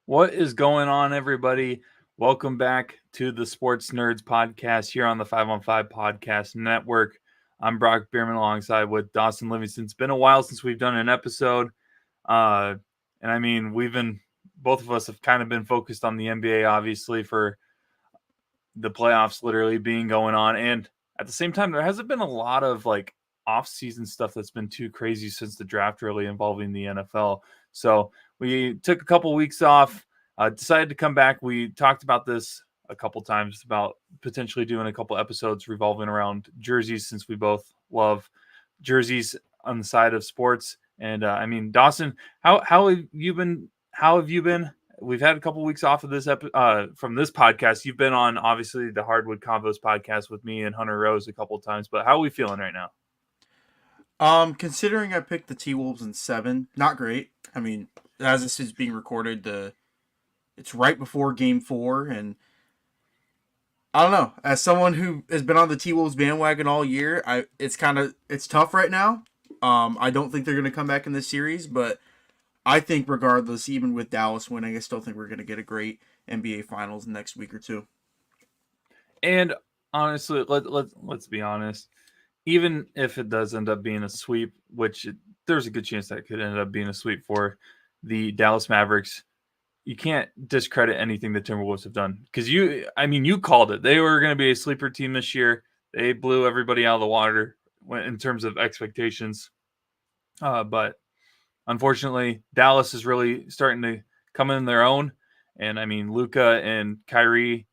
What is going on, everybody? Welcome back to the Sports Nerds podcast here on the 5 on 5 Podcast Network. I'm Brock Beirman alongside with Dawson Livingston. It's been a while since we've done an episode. And I mean, both of us have kind of been focused on the NBA, obviously, for the playoffs literally being going on. And at the same time, there hasn't been a lot of off-season stuff that's been too crazy since the draft really involving the NFL. So we took a couple weeks off, decided to come back. We talked about this a couple times about potentially doing a couple episodes revolving around jerseys, since we both love jerseys on the side of sports. And I mean, Dawson, how have you been? How have you been? We've had a couple weeks off of this from this podcast. You've been on obviously the Hardwood Combos podcast with me and Hunter Rose a couple of times, but how are we feeling right now? Considering I picked the T-Wolves in 7, not great. I mean, as this is being recorded, it's right before Game 4, and I don't know. As someone who has been on the T-Wolves bandwagon all year, it's tough right now. I don't think they're going to come back in this series, but I think regardless, even with Dallas winning, I still think we're going to get a great NBA Finals next week or two. And honestly, let's be honest. Even if it does end up being a sweep, there's a good chance that could end up being a sweep for the Dallas Mavericks, you can't discredit anything the Timberwolves have done, because you called it. They were going to be a sleeper team this year. They blew everybody out of the water in terms of expectations. But unfortunately, Dallas is really starting to come in their own. And I mean, Luka and Kyrie,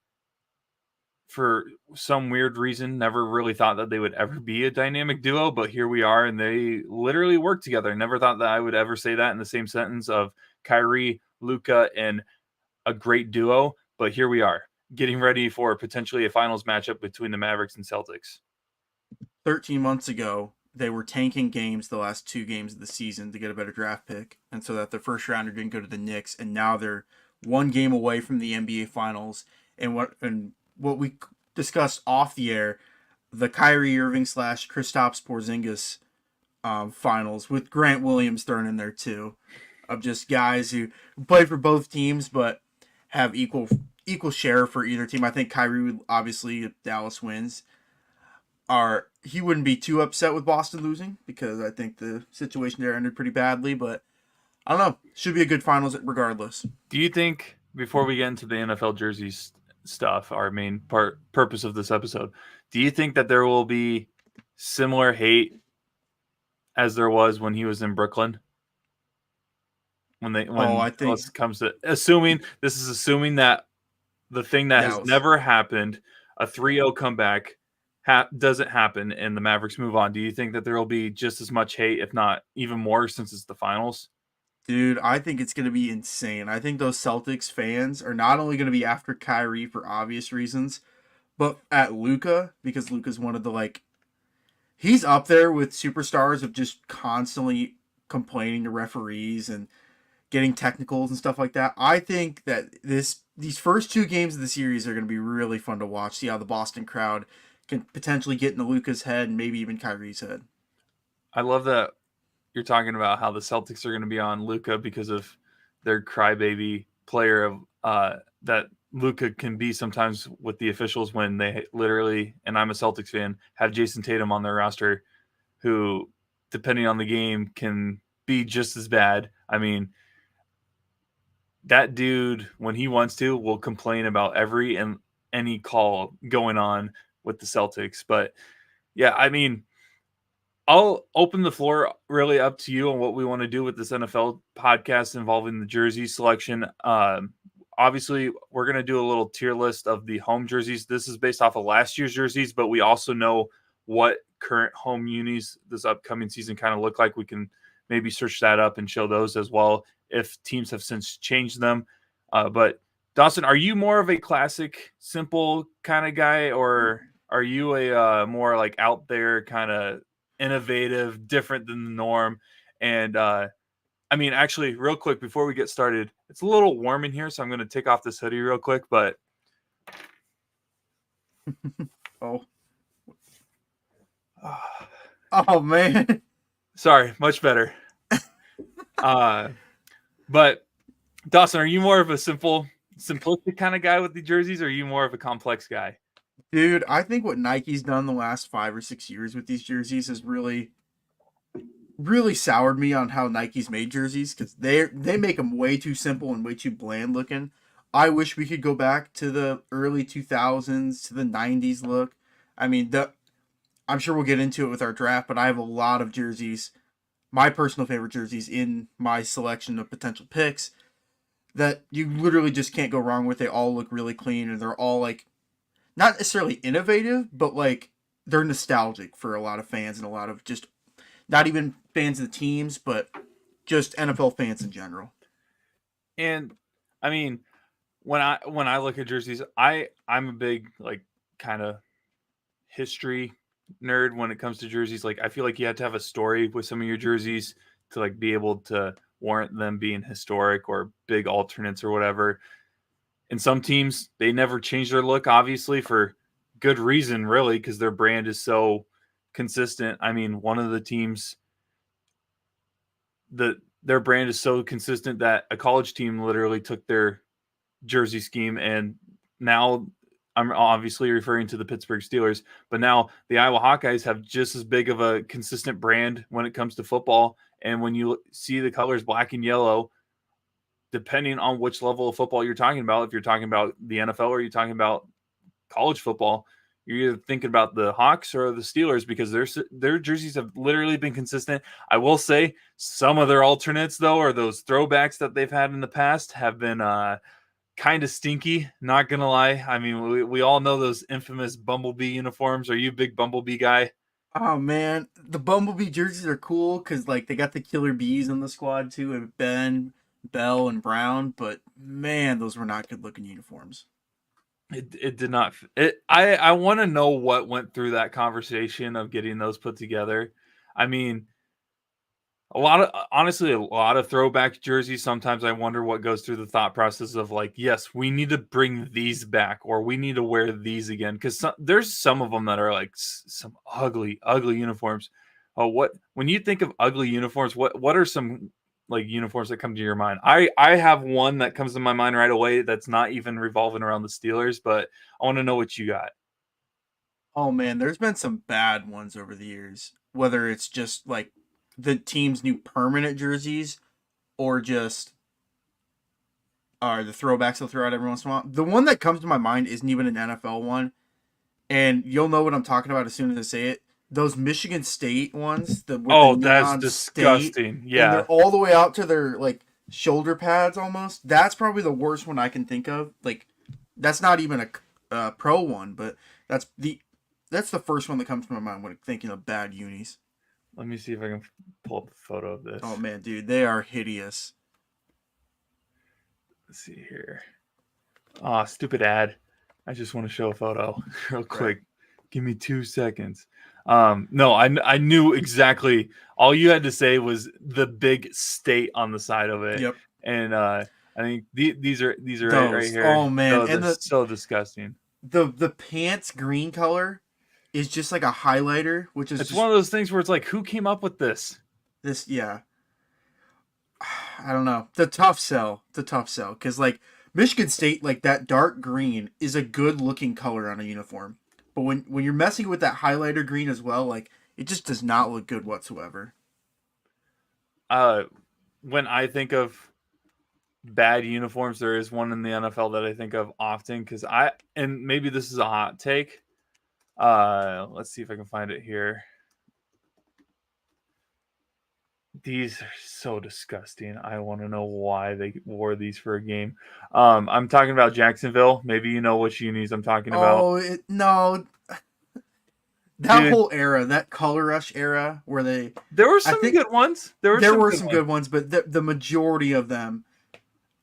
for some weird reason, never really thought that they would ever be a dynamic duo, but here we are, and they literally work together. Never thought that I would ever say that in the same sentence of Kyrie, Luka, and a great duo, but here we are, getting ready for potentially a finals matchup between the Mavericks and Celtics. 13 months ago, they were tanking games the last 2 games of the season to get a better draft pick, and so that the first rounder didn't go to the Knicks, and now they're 1 game away from the NBA Finals. And what we discussed off the air, the Kyrie Irving / Kristaps Porzingis finals, with Grant Williams thrown in there too, of just guys who play for both teams but have equal share for either team. I think Kyrie would, obviously, if Dallas wins, he wouldn't be too upset with Boston losing, because I think the situation there ended pretty badly. But I don't know. Should be a good finals regardless. Do you think, before we get into the NFL jerseys stuff, our main purpose of this episode, do you think that there will be similar hate as there was when he was in Brooklyn? I think comes to assuming that the thing that has never happened, a 3-0 comeback, doesn't happen and the Mavericks move on. Do you think that there will be just as much hate, if not even more, since it's the finals? Dude, I think it's going to be insane. I think those Celtics fans are not only going to be after Kyrie for obvious reasons, but at Luka, because Luka's one of the, he's up there with superstars of just constantly complaining to referees and getting technicals and stuff like that. I think that these first 2 games of the series are going to be really fun to watch. See how the Boston crowd can potentially get into Luka's head and maybe even Kyrie's head. I love that you're talking about how the Celtics are going to be on Luka because of their crybaby player that Luka can be sometimes with the officials, when they literally, and I'm a Celtics fan, have Jason Tatum on their roster, who, depending on the game, can be just as bad. I mean, that dude, when he wants to, will complain about every and any call going on with the Celtics. But yeah, I mean, I'll open the floor really up to you on what we want to do with this NFL podcast involving the jersey selection. Obviously, we're going to do a little tier list of the home jerseys. This is based off of last year's jerseys, but we also know what current home unis this upcoming season kind of look like. We can maybe search that up and show those as well, if teams have since changed them. But Dawson, are you more of a classic, simple kind of guy, or are you a more out there kind of innovative, different than the norm? And I mean, actually, real quick before we get started, it's a little warm in here, so I'm going to take off this hoodie real quick. But oh man, sorry, much better. But Dawson, are you more of a simplistic kind of guy with the jerseys, or are you more of a complex guy? Dude, I think what Nike's done the last 5 or 6 years with these jerseys has really soured me on how Nike's made jerseys because they make them way too simple and way too bland looking. I wish we could go back to the early 2000s to the 90s look. I mean, I'm sure we'll get into it with our draft, but I have a lot of jerseys, my personal favorite jerseys in my selection of potential picks that you literally just can't go wrong with. They all look really clean and they're all like not necessarily innovative, but like they're nostalgic for a lot of fans and a lot of just not even fans of the teams, but just NFL fans in general. And I mean, when I look at jerseys, I'm a big like kind of history nerd when it comes to jerseys. Like I feel like you have to have a story with some of your jerseys to like be able to warrant them being historic or big alternates or whatever. And some teams, they never change their look, obviously, for good reason, really, because their brand is so consistent. I mean, one of the teams, their brand is so consistent that a college team literally took their jersey scheme, and now I'm obviously referring to the Pittsburgh Steelers, but now the Iowa Hawkeyes have just as big of a consistent brand when it comes to football. And when you see the colors black and yellow, depending on which level of football you're talking about, if you're talking about the NFL or you're talking about college football, you're either thinking about the Hawks or the Steelers because their jerseys have literally been consistent. I will say some of their alternates, though, or those throwbacks that they've had in the past have been kind of stinky, not going to lie. I mean, we all know those infamous Bumblebee uniforms. Are you a big Bumblebee guy? Oh man, the Bumblebee jerseys are cool because like they got the killer bees on the squad too, and Ben, Bell, and Brown. But man, those were not good looking uniforms. It did not. I want to know what went through that conversation of getting those put together. I mean, honestly, a lot of throwback jerseys. Sometimes I wonder what goes through the thought process of like, yes, we need to bring these back, or we need to wear these again, because there's some of them that are like some ugly, ugly uniforms. Oh, what when you think of ugly uniforms, what are some like uniforms that come to your mind? I have one that comes to my mind right away that's not even revolving around the Steelers, but I want to know what you got. Oh man, there's been some bad ones over the years. Whether it's just like the team's new permanent jerseys or just are the throwbacks they'll throw out every once in a while. The one that comes to my mind isn't even an NFL one, and you'll know what I'm talking about as soon as I say it. Those Michigan State ones, the with the Oh, that's neon state, disgusting. and they're Yeah. all the way out to their like shoulder pads almost. That's probably the worst one I can think of. Like, that's not even a pro one, but that's the that's the first one that comes to my mind when thinking of bad unis. Let me see if I can pull up a photo of Oh this. man, dude, they are hideous. Let's see here. Ah, stupid ad. I just want to show a photo real quick. Give me 2 seconds. No, I knew exactly. All you had to say was the big state on the side of it, Yep. and I think these are right Those. here. Oh man, Oh, and they're the so disgusting. the pants green color is just like a highlighter, which is It's just one of those things where it's like, who came up with this? this. Yeah, I don't know. The tough sell. The tough sell because like Michigan State, like that dark green is a good looking color on a uniform, but when you're messing with that highlighter green as well, like it just does not look good whatsoever. Uh, when I think of bad uniforms, there is one in the NFL that I think of often because and maybe this is a hot take. Let's see if I can find it here. These are so disgusting. I want to know why they wore these for a game. I'm talking about Jacksonville. Maybe you know which unis I'm talking about. No, that Dude, whole era, that color rush era, where they, there were I some think good ones. There were there some were good some ones. good ones, but the majority of them,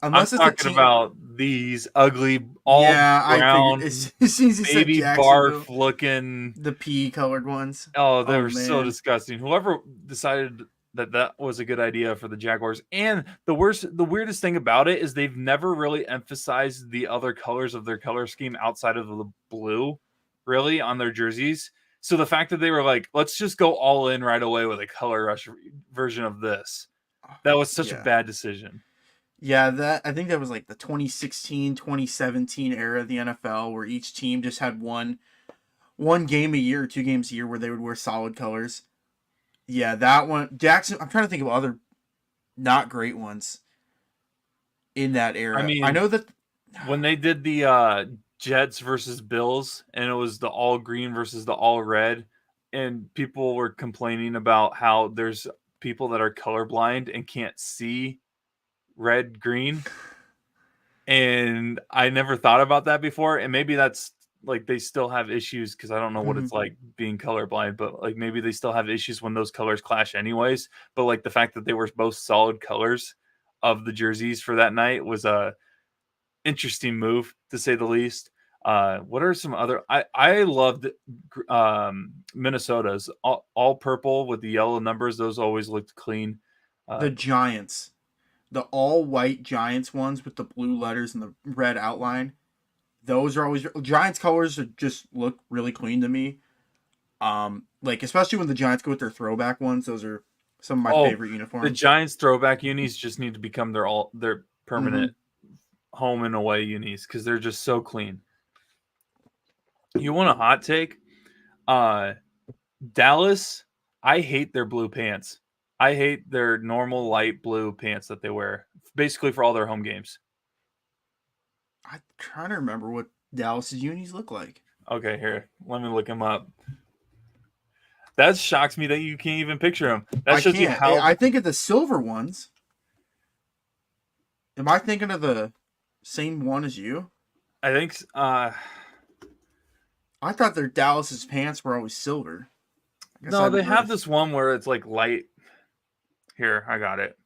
I'm unless it's a talking team. about these ugly, all Yeah, I figured brown, as soon as you said baby Jacksonville, barf looking. the pea colored ones. Oh, they Oh were so man. disgusting. Whoever decided that was a good idea for the Jaguars. And the weirdest thing about it is they've never really emphasized the other colors of their color scheme outside of the blue, really, on their jerseys. So the fact that they were like, let's just go all in right away with a color rush version of this, that was such a Yeah. bad decision. Yeah, that I think that was like the 2016, 2017 era of the NFL where each team just had one game a year or 2 games a year where they would wear solid colors. Yeah, that one. Jackson. I'm trying to think of other not great ones in that I era. I mean, know that. when they did the Jets versus Bills, and it was the all green versus the all red, and people were complaining about how there's people that are colorblind and can't see red green, and I never thought about that before. And maybe that's like they still have issues because I don't know what Mhm. it's like being colorblind, but like maybe they still have issues when those colors clash, anyways. But like the fact that they were both solid colors of the jerseys for that night was a interesting move to say the least. What are some other? I loved Minnesota's all purple with the yellow numbers. Those always looked clean. The Uh, Giants, the all white Giants ones with the blue letters and the red outline. Those are always Giants colors. Just look really clean to me. Like especially when the Giants go with their throwback ones. Those are some of my oh, favorite the uniforms. Giants throwback unis just need to become their Mm-hmm. permanent home and away unis because they're just so clean. You want a hot take? Uh, Dallas, I hate their blue pants. I hate their normal light blue pants that they wear basically for all their home games. I'm trying to remember what Dallas's unis look like. Okay, here, let me look them up. That shocks me that you can't even picture them. That I shows you can't. how. I think of the silver ones. Am I thinking of the same one as you? I think. I thought their Dallas's pants were always silver. I guess I No, they haven't have noticed. this one where it's like light. Here, I got it.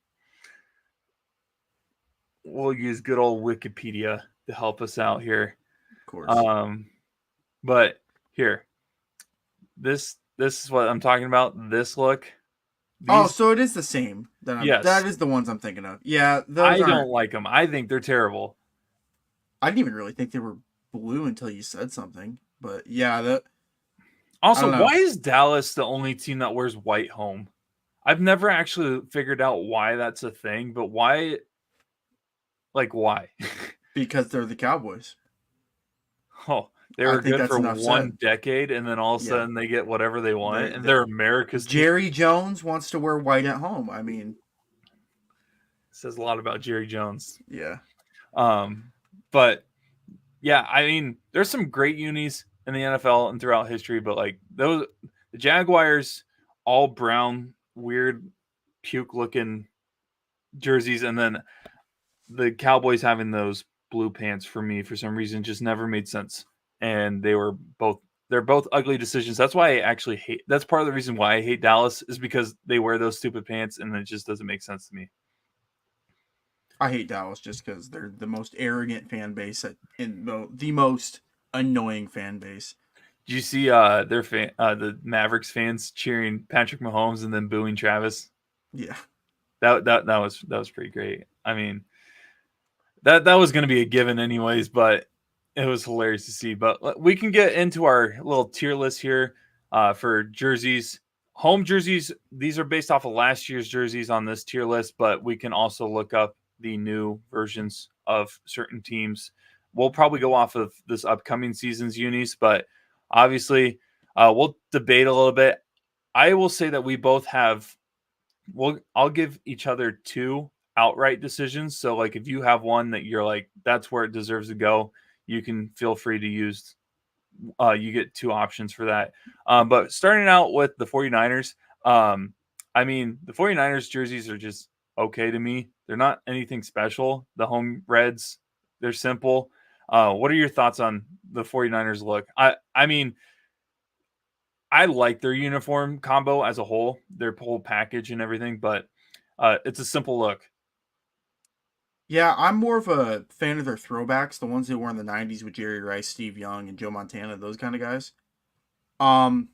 We'll use good old Wikipedia to help us out here. Of course. Um, but here, this is what I'm talking about. This look, Oh, these, so it is the same. That yes, is the ones I'm thinking of. Yeah, those I aren't. don't like them. I think they're terrible. I didn't even really think they were blue until you said something. But yeah, that I Also, don't know why is Dallas the only team that wears white home? I've never actually figured out why that's a thing, but why? Like why? because they're the Cowboys. Oh, they I were think good that's for enough one said. decade, and then all of a Yeah, sudden they get whatever they want, and they they're America's team. Jerry Jones wants to wear white at home. I mean, Says a lot about Jerry Jones. yeah. But yeah, I mean, there's some great unis in the NFL and throughout history, but like those, the Jaguars, all brown, weird, puke looking jerseys, and then the Cowboys having those blue pants for me for some reason just never made sense. And they're both ugly decisions. That's why I actually hate that's part of the reason why I hate Dallas is because they wear those stupid pants and it just doesn't make sense to me. I hate Dallas just because they're the most arrogant fan base in the most annoying fan base. Did you see the Mavericks fans cheering Patrick Mahomes and then booing Travis? Yeah. That was pretty great. I mean, that was going to be a given anyways, but it was hilarious to see. But we can get into our little tier list here for jerseys. Home jerseys, these are based off of last year's jerseys on this tier list, but we can also look up the new versions of certain teams. We'll probably go off of this upcoming season's unis, but obviously we'll debate a little bit. I will say that we both have I'll give each other two outright decisions. So like if you have one that you're like that's where it deserves to go, you can feel free to use you get two options for that. But starting out with the 49ers, I mean, the 49ers jerseys are just okay to me. They're not anything special. The home reds, they're simple. What are your thoughts on the 49ers look? I mean, I like their uniform combo as a whole, their whole package and everything, but it's a simple look. Yeah, I'm more of a fan of their throwbacks, the ones they wore in the 90s with Jerry Rice, Steve Young, and Joe Montana, those kind of guys. Um,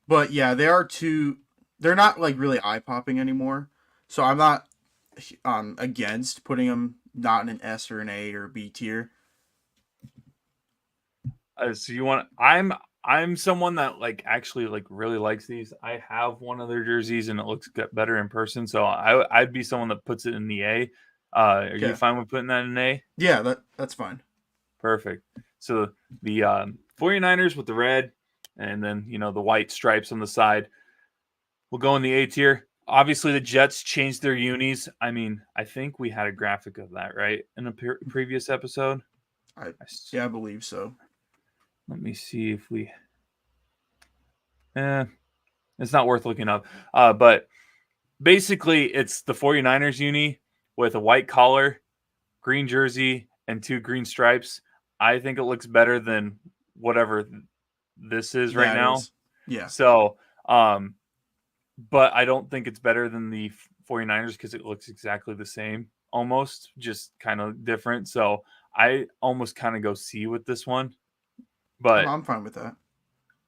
but yeah, they're not like really eye popping anymore. So I'm not against putting them not in an S or an A or B tier. So you want? I'm someone that like actually like really likes these. I have one of their jerseys and it looks better in person. So I'd be someone that puts it in the A. Are you Okay. fine with putting that in A? Yeah, that's fine. Perfect. So the 49ers with the red and then, the white stripes on the side will go in the A tier. Obviously, the Jets changed their unis. I mean, I think we had a graphic of that, right, in a previous episode. I Yeah, I believe so. Let me see if we. It's not worth looking up. But basically, it's the 49ers uni with a white collar, green jersey, and 2 green stripes. I think it looks better than whatever this is right That now. is. Yeah. So, but I don't think it's better than the 49ers because it looks exactly the same, almost, just kind of different. So I almost kind of go C with this one. But I'm fine with that.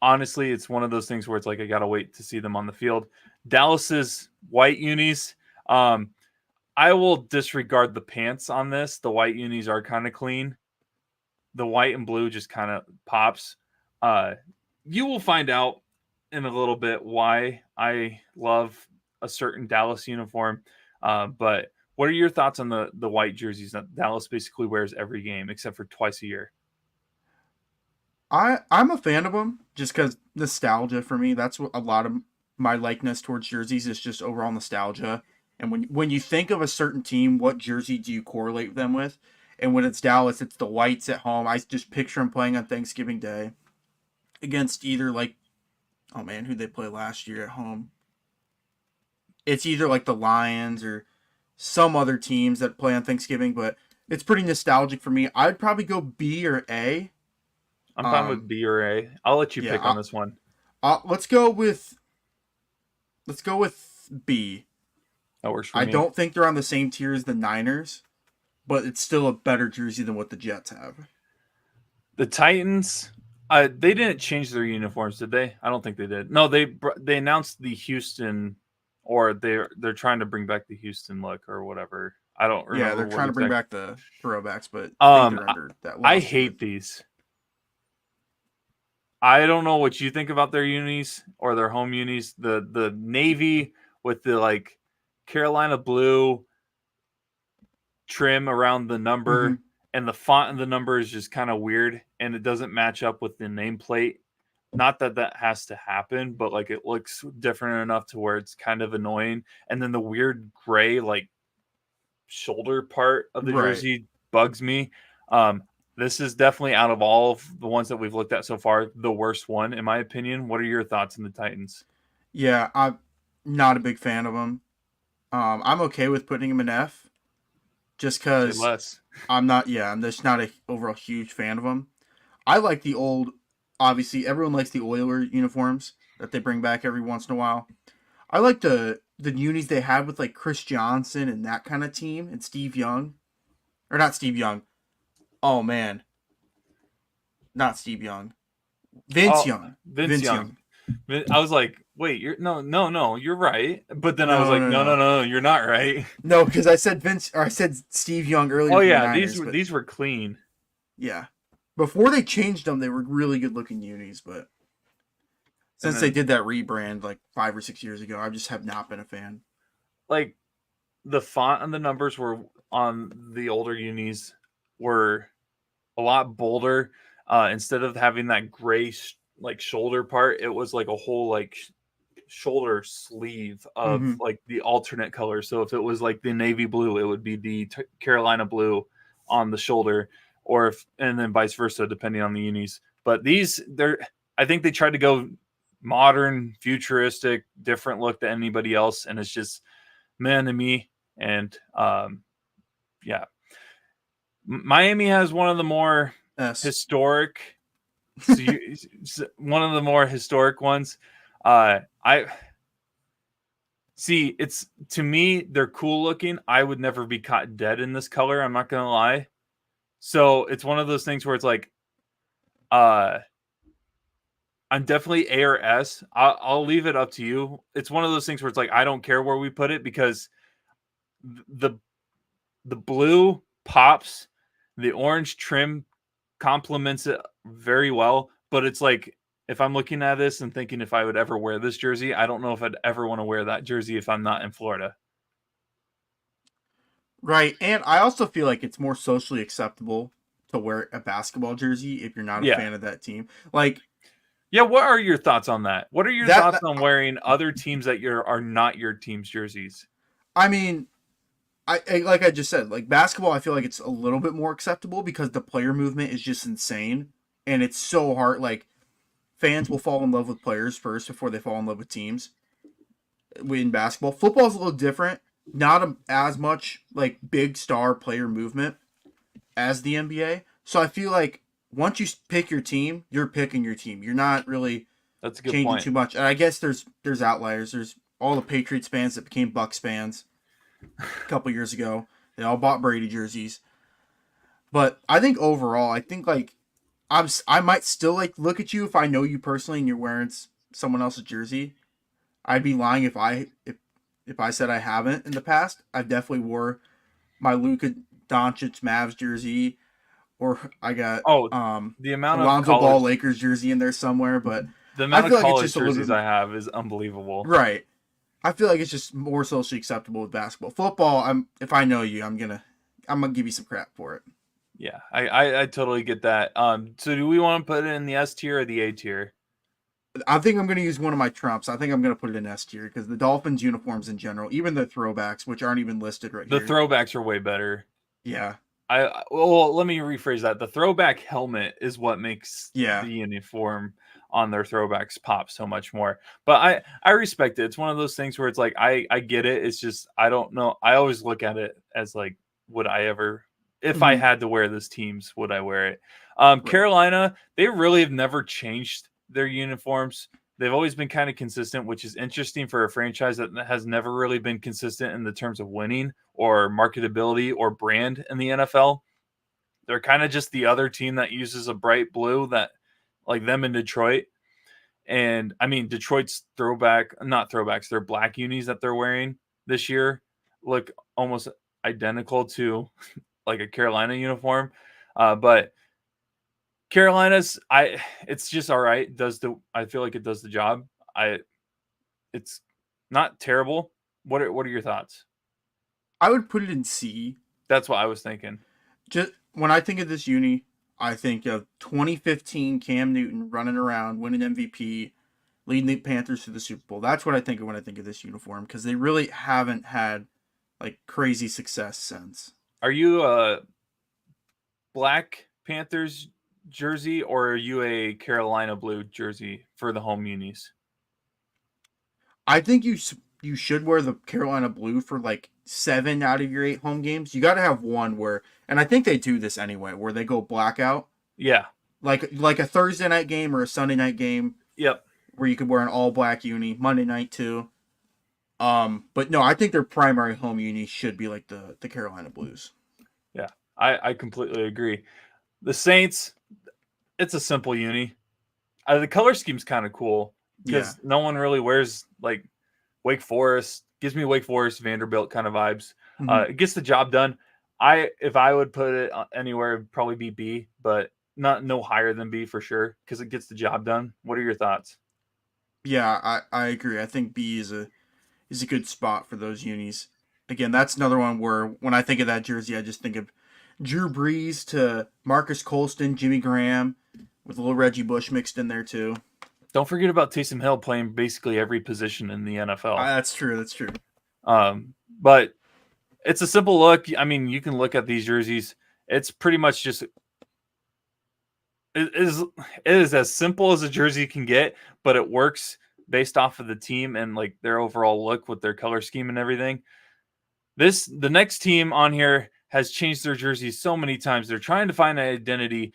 honestly, it's one of those things where it's like I gotta wait to see them on the field. Dallas's white unis. I will disregard the pants on this. The white unis are kind of clean. The white and blue just kind of pops. You will find out in a little bit why I love a certain Dallas uniform. But what are your thoughts on the white jerseys that Dallas basically wears every game except for twice a year? I'm a fan of them just because nostalgia for me. That's what a lot of my likeness towards jerseys is, just overall nostalgia. And when you think of a certain team, what jersey do you correlate them with? And when it's Dallas, it's the whites at home. I just picture them playing on Thanksgiving Day against either like, oh man, who they play last year at home? It's either like the Lions or some other teams that play on Thanksgiving, but it's pretty nostalgic for me. I'd probably go B or A. I'm fine with Um, B or A. I'll let you yeah, pick on this one. let's go with B. That works for I me. don't think they're on the same tier as the Niners, but it's still a better jersey than what the Jets have. The Titans, they didn't change their uniforms, did they? I don't think they did. No, they announced the Houston, or they're trying to bring back the Houston look or whatever. I don't Yeah, remember they're what trying to bring exact. back the throwbacks, but I think they're under that I loss hate with. these. I don't know what you think about their unis or their home unis. The navy with the like Carolina blue trim around the Mm-hmm. number, and the font of the number is just kind of weird, and it doesn't match up with the nameplate. Not that that has to happen, but like it looks different enough to where it's kind of annoying. And then the weird gray like shoulder part of the Right. jersey bugs me. This is definitely, out of all of the ones that we've looked at so far, the worst one in my opinion. What are your thoughts on the Titans? Yeah, I'm not a big fan of them. I'm okay with putting them in F, just Say because less. I'm not. Yeah, I'm just not a overall huge fan of them. I like the old. Obviously, everyone likes the Oiler uniforms that they bring back every once in a while. I like the unis they had with like Chris Johnson and that kind of team and Steve Young, or not Steve Young. Oh man, not Steve Young. Vince Oh, Young. Vince Vince Young. Young. I was like, wait, you're no, you're right. But then I was No, like, no, no, no, no, no, you're not right. no. Because I said Vince, or I said Steve Young earlier Oh for the yeah, Niners, but these were clean. yeah, before they changed them, they were really good looking unis. But And since they then did that rebrand like 5 or 6 years ago, I just have not been a fan. like the font and the numbers were on the older unis were a lot bolder. Instead of having that gray like shoulder part, it was like a whole like shoulder sleeve of Mm-hmm. like the alternate color. So if it was like the navy blue, it would be the Carolina blue on the shoulder, or if and then vice versa depending on the unis. But I think they tried to go modern, futuristic, different look than anybody else, and it's just man to me. And yeah, Miami has one of the more S. historic. One of the more historic ones. I see. It's to me, they're cool looking. I would never be caught dead in this color. I'm not gonna lie. So it's one of those things where it's like, uh, I'm definitely A or S. I'll leave it up to you. It's one of those things where it's like I don't care where we put it because the the blue pops, the orange trim complements it very well. But it's like if I'm looking at this and thinking if I would ever wear this jersey, I don't know if I'd ever want to wear that jersey if I'm not in Florida. Right, and I also feel like it's more socially acceptable to wear a basketball jersey if you're not a Yeah. fan of that team. Like Yeah, what are your thoughts on that? What are your that, thoughts on wearing other teams that are not your team's jerseys? I mean, like I just said, like basketball, I feel like it's a little bit more acceptable because the player movement is just insane, and it's so hard. Like fans will fall in love with players first before they fall in love with teams. In basketball, football is a little different. Not as much like big star player movement as the NBA. So I feel like once you pick your team, you're picking your team. You're not really That's a good changing point. too much. And I guess there's outliers. There's all the Patriots fans that became Bucks fans a couple years ago. They all bought Brady jerseys. But I think overall, I think like I might still like look at you if I know you personally and you're wearing someone else's jersey. I'd be lying if I said I haven't in the past. I definitely wore my Luka Doncic Mavs jersey, or I got Oh, the amount of Alonzo Ball college Lakers jersey in there somewhere. But the I amount of feel like it's college just a little jerseys bit I have is unbelievable. right. I feel like it's just more socially acceptable with basketball. Football, if I know you, I'm gonna give you some crap for it. Yeah, I totally get that. So do we want to put it in the S tier or the A tier? I think I'm gonna use one of my trumps. I think I'm gonna put it in S tier because the Dolphins uniforms in general, even the throwbacks, which aren't even listed right The here. throwbacks are way better. Yeah, Well, let me rephrase that. The throwback helmet is what makes yeah. the uniform on their throwbacks pop so much more. But I respect it. It's one of those things where it's like I get it. It's just I don't know. I always look at it as like, would I ever, if I Mhm. had to wear this team's, would I wear it? Right. Carolina, they really have never changed their uniforms. They've always been kind of consistent, which is interesting for a franchise that has never really been consistent in the terms of winning or marketability or brand in the NFL. They're kind of just the other team that uses a bright blue that like them in Detroit. And I mean Detroit's not throwbacks, they're black unis that they're wearing this year look almost identical to like a Carolina uniform. But Carolina's it's just all right. I feel like it does the job. I It's not terrible. What are your thoughts? I would put it in C. That's what I was thinking. Just when I think of this uni, I think of 2015 Cam Newton running around, winning MVP, leading the Panthers to the Super Bowl. That's what I think of when I think of this uniform because they really haven't had like crazy success since. Are you a Black Panthers jersey or are you a Carolina blue jersey for the home unis? I think you should wear the Carolina blue for like 7 out of your 8 home games. You got to have one where, and I think they do this anyway, where they go blackout, Yeah. like a Thursday night game or a Sunday night game Yep. where you could wear an all black uni. Monday night too. But no, I think their primary home uni should be like the Carolina Blues. Yeah. I completely agree. The Saints, it's a simple uni. The color scheme's kind of cool Yeah. because no one really wears like Wake Forest. Gives me Wake Forest, Vanderbilt kind of vibes. Mm-hmm. It gets the job done. If I would put it anywhere, it'd probably be B, but not no higher than B for sure because it gets the job done. What are your thoughts? Yeah, I agree. I think B is a good spot for those unis. Again, that's another one where when I think of that jersey, I just think of Drew Brees to Marcus Colston, Jimmy Graham, with a little Reggie Bush mixed in there too. Don't forget about Taysom Hill playing basically every position in the NFL. That's true. That's true. But it's a simple look. I mean, you can look at these jerseys. It's pretty much just it is as simple as a jersey can get, but it works based off of the team and like their overall look with their color scheme and everything. The next team on here has changed their jerseys so many times. They're trying to find an identity.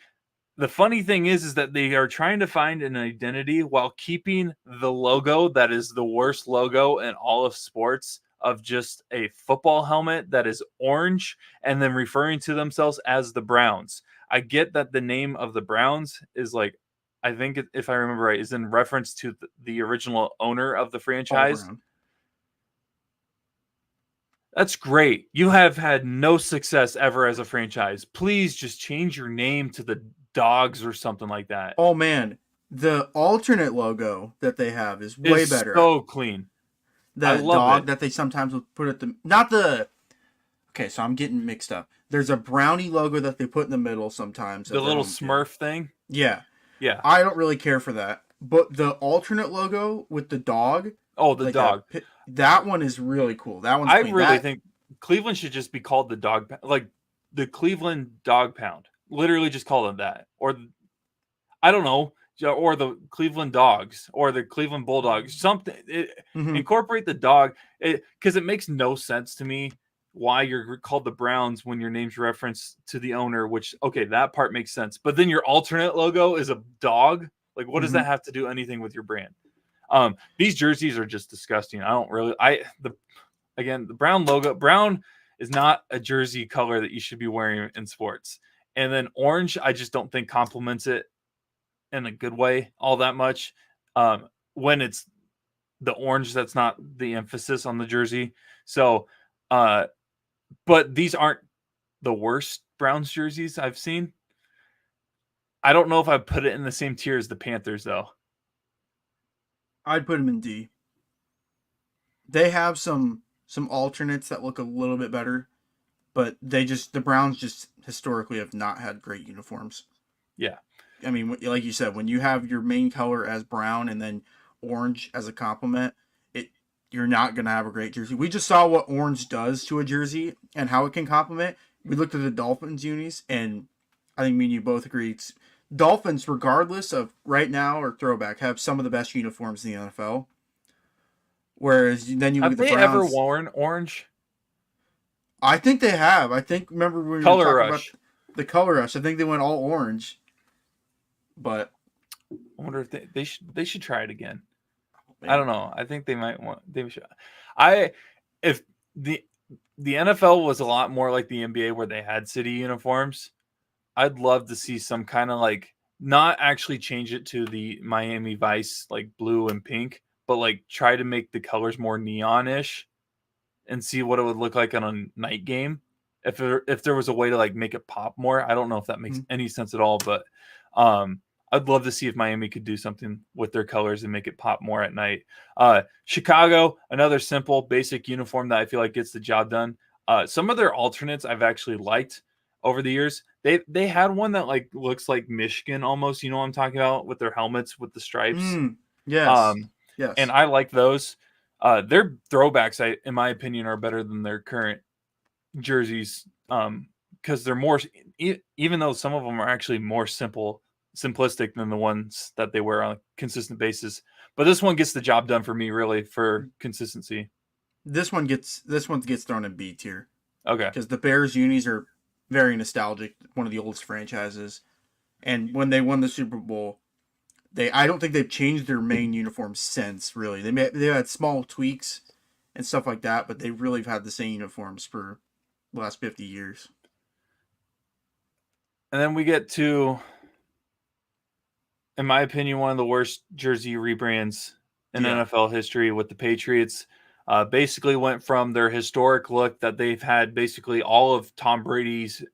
The funny thing is that they are trying to find an identity while keeping the logo that is the worst logo in all of sports of just a football helmet that is orange and then referring to themselves as the Browns. I get that the name of the Browns is like, I think if I remember right, is in reference to the original owner of the Paul franchise. Brown. That's great. You have had no success ever as a franchise. Please just change your name to the Dogs or something like that. Oh man, the alternate logo that they have is way Is better. so clean. I The love dog it. that they sometimes would put at the not the Okay, so I'm getting mixed up. There's a brownie logo that they put in the middle sometimes The of their little home kit. Smurf thing. Yeah, Yeah. I don't really care for that. But the alternate logo with the dog, Oh, the like a dog. that one is really cool. That one's I clean. really That think Cleveland should just be called the like the Cleveland Dog Pound. Literally, just call it that, or I don't know, or the Cleveland Dogs, or the Cleveland Bulldogs. Something. mhm. Incorporate the dog, because it makes no sense to me why you're called the Browns when your name's reference to the owner. Which, okay, that part makes sense. But then your alternate logo is a dog. Like, what does that Mhm. have to do anything with your brand? These jerseys are just disgusting. I don't really. Again, the brown logo. Brown is not a jersey color that you should be wearing in sports. And then orange, I just don't think complements it in a good way all that much. When it's the orange, that's not the emphasis on the jersey. So, uh, but these aren't the worst Browns jerseys I've seen. I don't know if I put it in the same tier as the Panthers though. I'd put them in D. They have some alternates that look a little bit better, but the Browns just historically have not had great uniforms. Yeah. I mean, like you said, when you have your main color as brown and then orange as a complement, it you're not gonna have a great jersey. We just saw what orange does to a jersey and how it can complement. We looked at the Dolphins unis, and I think me and you both agree. Dolphins, regardless of right now or throwback, have some of the best uniforms in the NFL. Whereas then you look Have at the they ever Browns. worn orange? I think they have. I think remember when we were Color talking about Rush. the color rush. I think they went all orange, but I wonder if they should try it again. I man, don't know. I think they might want they should. I if the NFL was a lot more like the NBA where they had city uniforms, I'd love to see some kind of like not actually change it to the Miami Vice like blue and pink, but like try to make the colors more neon-ish and see what it would look like on a night game. If there was a way to like make it pop more, I don't know if that makes mhm. any sense at all, but um, I'd love to see if Miami could do something with their colors and make it pop more at night. Chicago, another simple, basic uniform that I feel like gets the job done. Some of their alternates I've actually liked over the years. They had one that like looks like Michigan almost. You know what I'm talking about with their helmets with the stripes. Yes, Um, and yes. I like those. Their throwbacks, in my opinion, are better than their current jerseys. Because they're more, even though some of them are actually more simplistic than the ones that they wear on a consistent basis. But this one gets the job done for me, really, for consistency. This one gets thrown in B tier Okay. because the Bears unis are very nostalgic. One of the oldest franchises, and when they won the Super Bowl, I don't think they've changed their main uniform since. Really, they had small tweaks and stuff like that, but they really have had the same uniforms for the last 50 years. And then we get to, in my opinion, one of the worst jersey rebrands in Yeah. NFL history with the Patriots. Basically went from their historic look that they've had basically all of Tom Brady's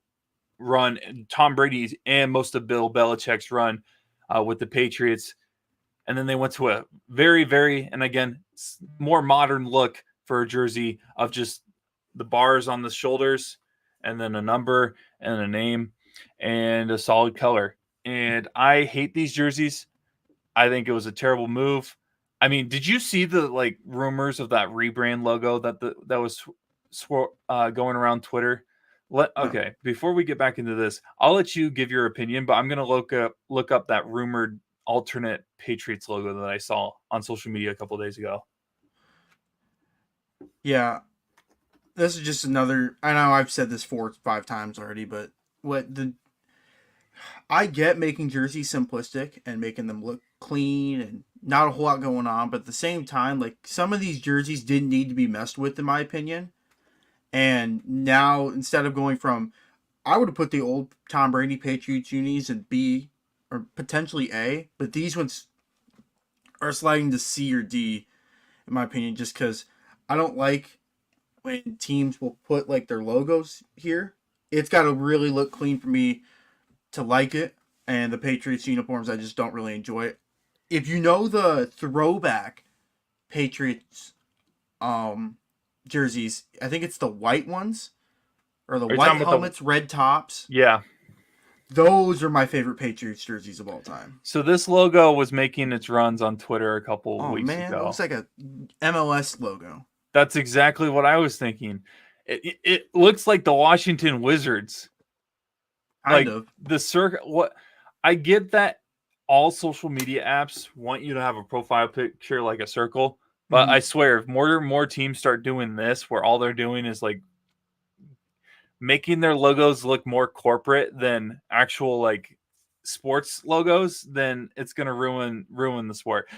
run, Tom Brady's and most of Bill Belichick's run with the Patriots. And then they went to a very, very, and again, more modern look for a jersey of just the bars on the shoulders and then a number and a name and a solid color. And I hate these jerseys. I think it was a terrible move. I mean, did you see the like rumors of that rebrand logo that was going around Twitter? No. Okay, before we get back into this, I'll let you give your opinion, but I'm gonna look up that rumored alternate Patriots logo that I saw on social media a couple days ago. Yeah. This is just another. I know I've said this 4 or 5 times already, but what the I get making jerseys simplistic and making them look clean and not a whole lot going on, but at the same time, like some of these jerseys didn't need to be messed with, in my opinion. And now instead of going from, I would have put the old Tom Brady Patriots unis in B or potentially A, but these ones are sliding to C or D, in my opinion, just because I don't like when teams will put like their logos here. It's got to really look clean for me to like it, and the Patriots uniforms I just don't really enjoy it. If you know the throwback Patriots um jerseys, I think it's the white ones. or the Are you white talking about helmets, red tops. Yeah. Those are my favorite Patriots jerseys of all time. So this logo was making its runs on Twitter a couple of Oh weeks man, it ago. looks like a MLS logo. That's exactly what I was thinking. It looks like the Washington Wizards. Kind Like of. the circle. What I get that all social media apps want you to have a profile picture like a circle, but I swear, if more and more teams start doing this, where all they're doing is like making their logos look more corporate than actual like sports logos, then it's gonna ruin the sport.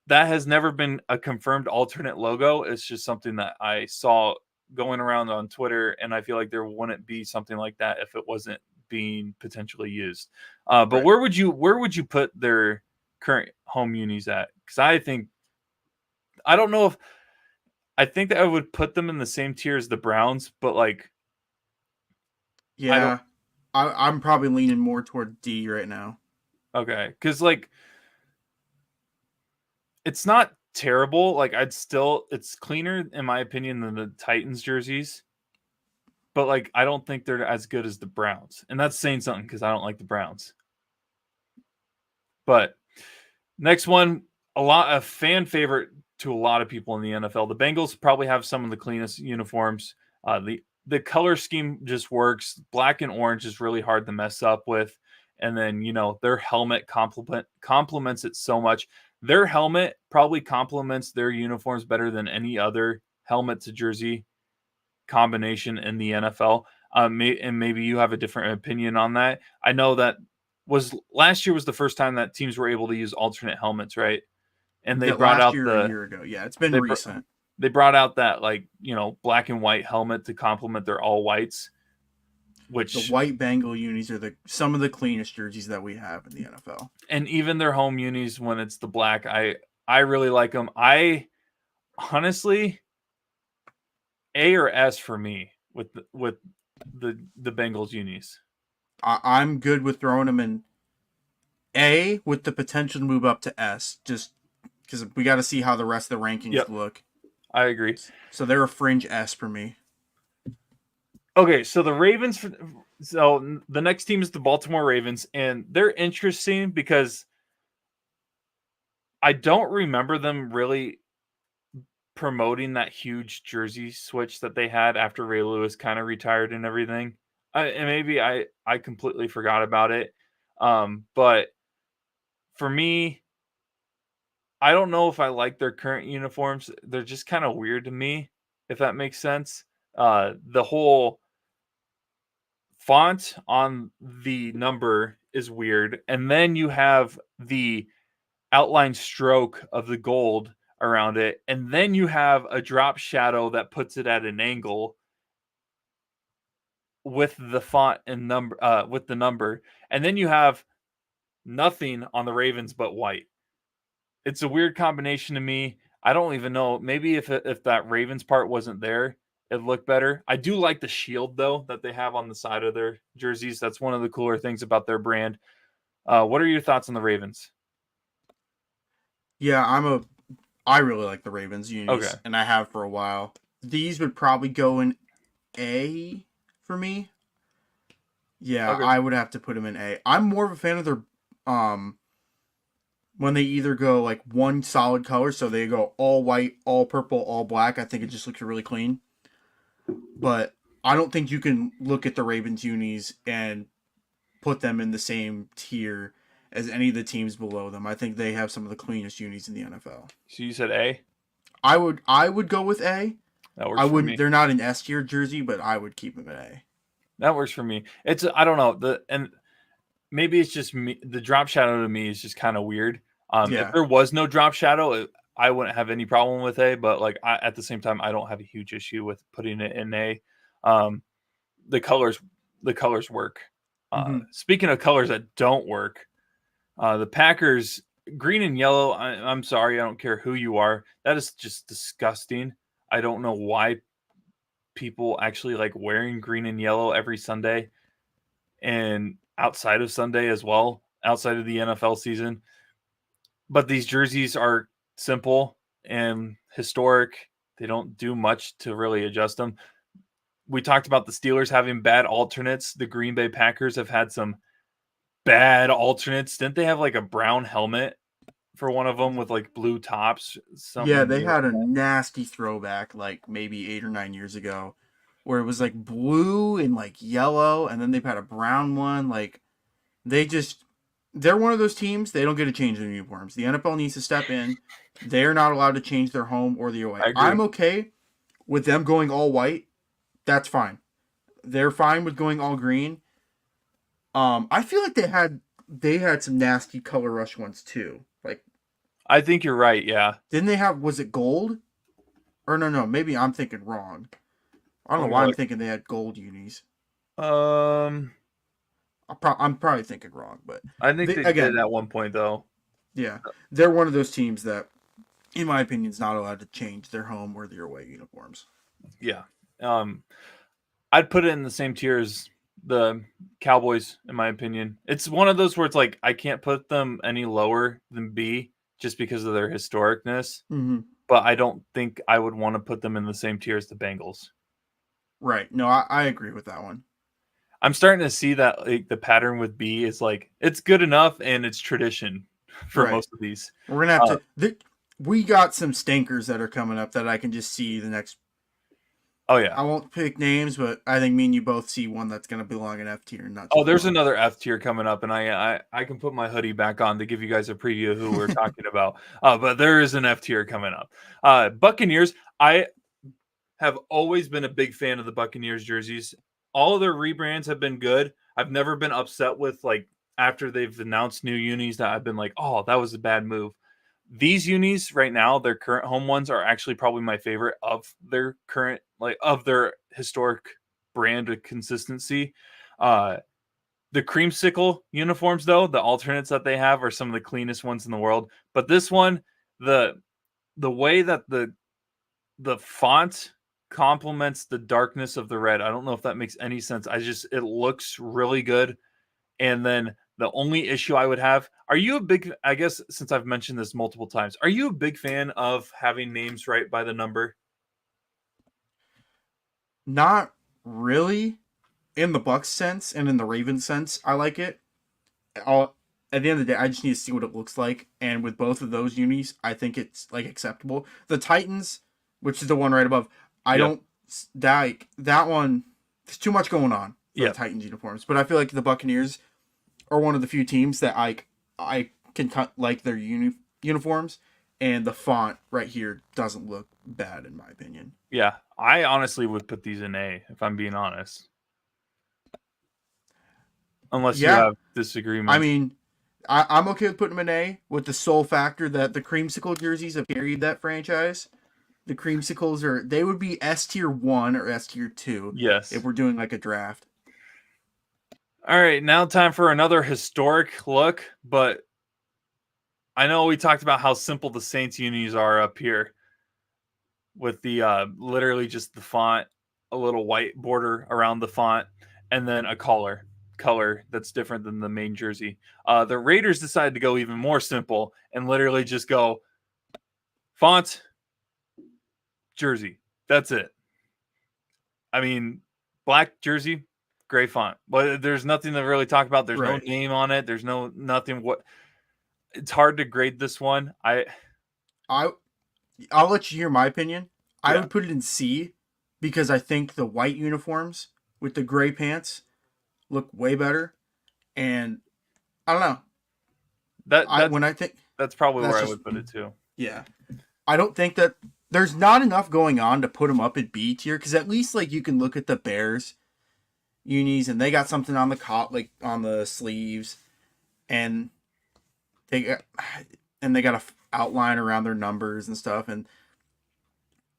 That has never been a confirmed alternate logo. It's just something that I saw going around on Twitter, and I feel like there wouldn't be something like that if it wasn't being potentially used. But Right. where would you put their current home unis at? Because I don't know if I think that I would put them in the same tier as the Browns, but like I don't. Yeah, I'm probably leaning more toward D right now. Okay, because like it's not terrible. Like it's cleaner in my opinion than the Titans jerseys. But like I don't think they're as good as the Browns. And that's saying something because I don't like the Browns. But next one, a fan favorite to a lot of people in the NFL. The Bengals probably have some of the cleanest uniforms. The color scheme just works. Black and orange is really hard to mess up with. And then, their helmet complements it so much. Their helmet probably complements their uniforms better than any other helmet to jersey combination in the NFL. And maybe you have a different opinion on that. I know that was last year was the first time that teams were able to use alternate helmets, right? And they That brought last out year or a year ago. Yeah, it's been they recent. they brought out that like black and white helmet to complement their all whites, The which white Bengal unis are some of the cleanest jerseys that we have in the NFL. and even their home unis when it's the black, I really like them. I honestly A or S for me with the Bengals unis. I'm good with throwing them in A with the potential to move up to S, just because we got to see how the rest of the rankings look. I agree. So they're a fringe S for me. Okay, so the Ravens. So the next team is the Baltimore Ravens, and they're interesting because I don't remember them really promoting that huge jersey switch that they had after Ray Lewis kind of retired and everything. And maybe I completely forgot about it. But for me, I don't know if I like their current uniforms. They're just kind of weird to me, if that makes sense. The whole font on the number is weird, and then you have the outline stroke of the gold around it, and then you have a drop shadow that puts it at an angle with the font and number, and then you have nothing on the Ravens but white. It's a weird combination to me. I don't even know. Maybe if that Ravens part wasn't there, it'd look better. I do like the shield though that they have on the side of their jerseys. That's one of the cooler things about their brand. What are your thoughts on the Ravens? Yeah, I really like the Ravens unis, Okay. and I have for a while. These would probably go in A for me. Yeah, Okay. I would have to put them in A. I'm more of a fan of their when they either go like one solid color, so they go all white, all purple, all black. I think it just looks really clean. But I don't think you can look at the Ravens unis and put them in the same tier as any of the teams below them. I think they have some of the cleanest unis in the NFL. So you said A? I would go with A. That works I for wouldn't. me. They're not an S tier jersey, but I would keep them at A. That works for me. I don't know. And maybe it's just me. The drop shadow to me is just kind of weird. If Yeah. there was no drop shadow, I wouldn't have any problem with A. But like at the same time, I don't have a huge issue with putting it in A. The colors work. Speaking of colors that don't work, the Packers green and yellow. I'm sorry, I don't care who you are. That is just disgusting. I don't know why people actually like wearing green and yellow every Sunday and outside of Sunday as well, outside of the NFL season. But these jerseys are simple and historic. They don't do much to really adjust them. we talked about the Steelers having bad alternates. The Green Bay Packers have had some bad alternates. Didn't they have like a brown helmet for one of them with like blue tops? Yeah, Something they weird. had a nasty throwback like maybe 8 or 9 years ago, where it was like blue and like yellow, and then they've had a brown one. Like they just they're one of those teams. They don't get to change their uniforms. The NFL needs to step in. They're not allowed to change their home or the away. I agree. I'm okay with them going all white. That's fine. They're fine with going all green. I feel like they had some nasty color rush ones too. Like, I think you're right. Yeah. didn't they have? Was it gold? Or no, maybe I'm thinking wrong. I don't Let know me why I'm look. thinking they had gold unis. Um, I'm probably thinking wrong, but I think they did again, at one point though. yeah, they're one of those teams that, in my opinion, is not allowed to change their home or their away uniforms. Yeah. Um, I'd put it in the same tier as the Cowboys, in my opinion. It's one of those where it's like I can't put them any lower than B just because of their historicness, Mm-hmm. but I don't think I would want to put them in the same tier as the Bengals. Right. No, I agree with that one. I'm starting to see that like the pattern with B is like it's good enough and it's tradition for Right. most of these. We're gonna have Uh, to. We got some stinkers that are coming up that I can just see the next. oh yeah. I won't pick names, but I think me and you both see one that's gonna belong in F tier, not too Oh, there's far. another F tier coming up, and I can put my hoodie back on to give you guys a preview of who we're talking about. But there is an F tier coming up. Buccaneers. I have always been a big fan of the Buccaneers jerseys. All of their rebrands have been good. I've never been upset with like after they've announced new unis that I've been like, oh, that was a bad move. These unis right now, their current home ones are actually probably my favorite of their current like of their historic brand of consistency. Uh the creamsicle uniforms, though, the alternates that they have are some of the cleanest ones in the world. But this one, the way that the font complements the darkness of the red. I don't know if that makes any sense. It looks really good. And then the only issue I would have, are you a big, I guess since I've mentioned this multiple times, are you a big fan of having names right by the number? Not really in the Bucks sense and in the Ravens sense. I like it. I'll, at the end of the day, I just need to see what it looks like. And with both of those unis, I think it's like acceptable. The Titans, which is the one right above, I Yep. don't that one. There's too much going on for the Yep. Titans uniforms, but I feel like the Buccaneers are one of the few teams that I can cut like their uniforms, and the font right here doesn't look bad in my opinion. Yeah. I honestly would put these in A if I'm being honest. Unless you Yeah, have I disagreements. mean, I'm okay with putting them in A with the sole factor that the creamsicle jerseys have carried that franchise. The creamsicles they would be S tier 1 or S tier 2 Yes. if we're doing like a draft. All right, now time for another historic look, but I know we talked about how simple the Saints unis are up here with the literally just the font, a little white border around the font, and then a color that's different than the main jersey. The Raiders decided to go even more simple and literally just go font, jersey. That's it. I mean, black jersey, gray font. But there's nothing to really talk about. There's no Right. name on it. There's no nothing. What it's hard to grade this one. I I'll let you hear my opinion. I Yeah, would put it in C because I think the white uniforms with the gray pants look way better. And I don't know. that I that's when I think that's probably that's where I just would put it too. yeah. I don't think that there's not enough going on to put them up at B tier because at least like you can look at the Bears unis and they got something on the like on the sleeves and they got and they got a outline around their numbers and stuff and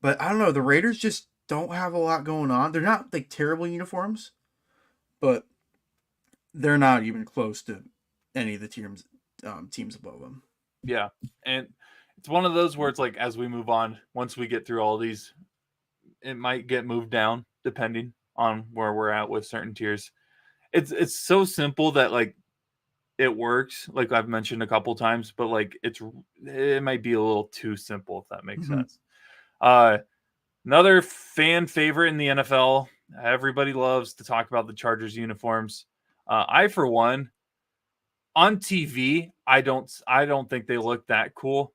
but I don't know the Raiders just don't have a lot going on. They're not like terrible uniforms, but they're not even close to any of the teams above them. Yeah, and it's one of those where it's like as we move on, once we get through all these, it might get moved down depending on where we're at with certain tiers. It's so simple that like it works, like I've mentioned a couple times, but like it might be a little too simple if that makes Mm-hmm. sense. Uh, Another fan favorite in the NFL, Everybody loves to talk about the Chargers uniforms. I, for one, on TV, I don't think they look that cool.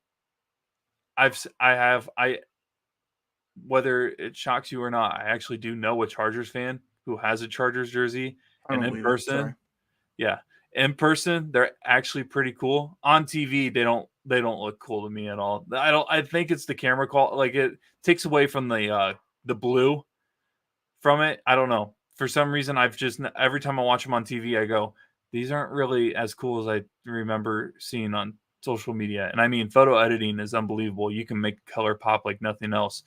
Whether it shocks you or not, I actually do know a Chargers fan who has a Chargers jersey, I and don't in believe it. person, Sorry. yeah, in person they're actually pretty cool. On TV, they don't look cool to me at all. I think it's the camera call, like it takes away from the blue from it. I don't know. For some reason, I've just every time I watch them on TV, I go, these aren't really as cool as I remember seeing on social media. And I mean, photo editing is unbelievable. You can make color pop like nothing else.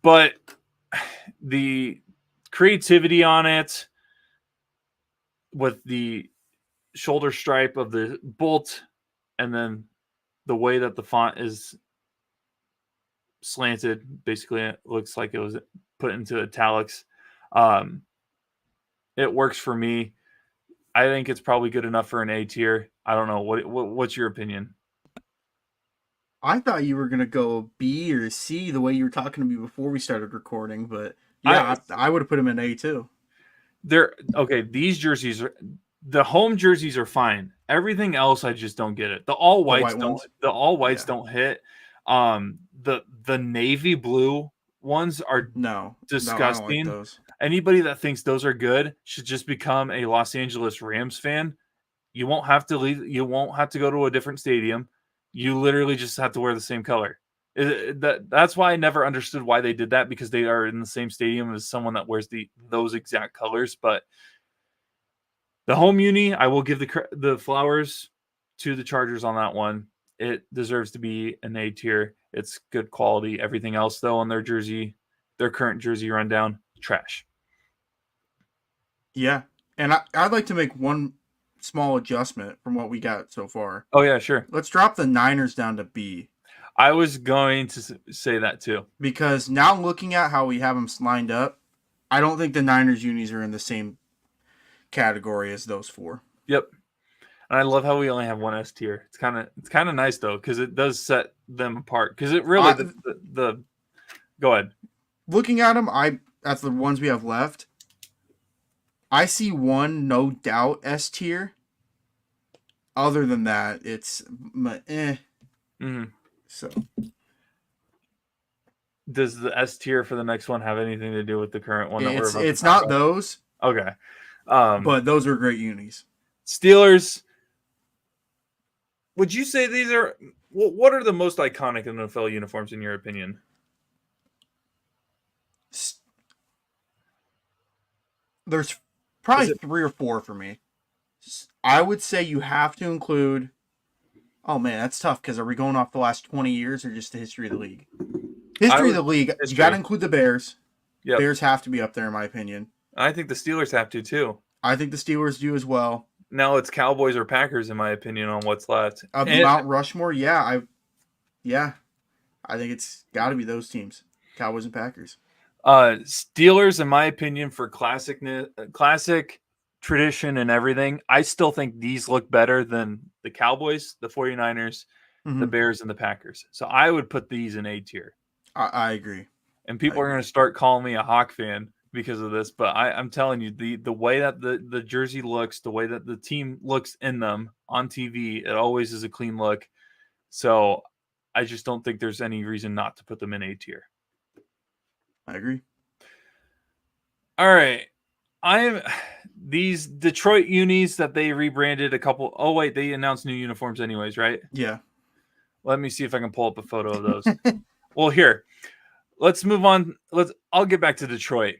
But the creativity on it with the shoulder stripe of the bolt and then the way that the font is slanted, basically it looks like it was put into italics. It works for me. I think it's probably good enough for an A tier. I don't know. What's your opinion? I thought you were gonna go B or C the way you were talking to me before we started recording, but yeah, I would have put him in A too. They're okay. These jerseys are the home jerseys are fine. Everything else, I just don't get it. The all whites don't. The all whites don't hit. The navy blue ones are disgusting. I don't like those. Anybody that thinks those are good should just become a Los Angeles Rams fan. You won't have to leave. You won't have to go to a different stadium. You literally just have to wear the same color. That's why I never understood why they did that, because they are in the same stadium as someone that wears those exact colors. But the home uni, I will give the flowers to the Chargers on that one. It deserves to be an A tier. It's good quality. Everything else, though, on their jersey, their current jersey rundown, trash. Yeah, and I'd like to make one small adjustment from what we got so far. Oh, yeah, sure. Let's drop the Niners down to B. I was going to say that too. Because now looking at how we have them lined up, I don't think the Niners unis are in the same category as those four. Yep. And I love how we only have one S tier. It's kind of nice though, because it does set them apart. Because it really go ahead. Looking at them, that's the ones we have left. I see one no doubt S tier. Other than that, it's Mm-hmm. So, does the S tier for the next one have anything to do with the current one? It's not those. Okay. But those are great unis. Steelers. Would you say these are what are the most iconic NFL uniforms in your opinion? There's probably 3 or 4 for me. I would say you have to include. Oh man, that's tough, because are we going off the last 20 years or just the history of the league? History of the league, you got to include the Bears. Yep. Bears have to be up there in my opinion. I think the Steelers have to too. I think the Steelers do as well. Now it's Cowboys or Packers in my opinion on what's left. Mount Rushmore, I think it's got to be those teams, Cowboys and Packers. Steelers, in my opinion, for classic tradition and everything, I still think these look better than the Cowboys, the 49ers, the Bears, and the Packers. So I would put these in A tier. I agree. And people are going to start calling me a Hawk fan because of this, but I'm telling you, the way that the jersey looks, the way that the team looks in them on TV, it always is a clean look. So I just don't think there's any reason not to put them in A tier. I agree. All right. These Detroit unis that they rebranded a couple. Oh, wait, they announced new uniforms anyways, right? Yeah. Let me see if I can pull up a photo of those. Well, here, let's move on. I'll get back to Detroit.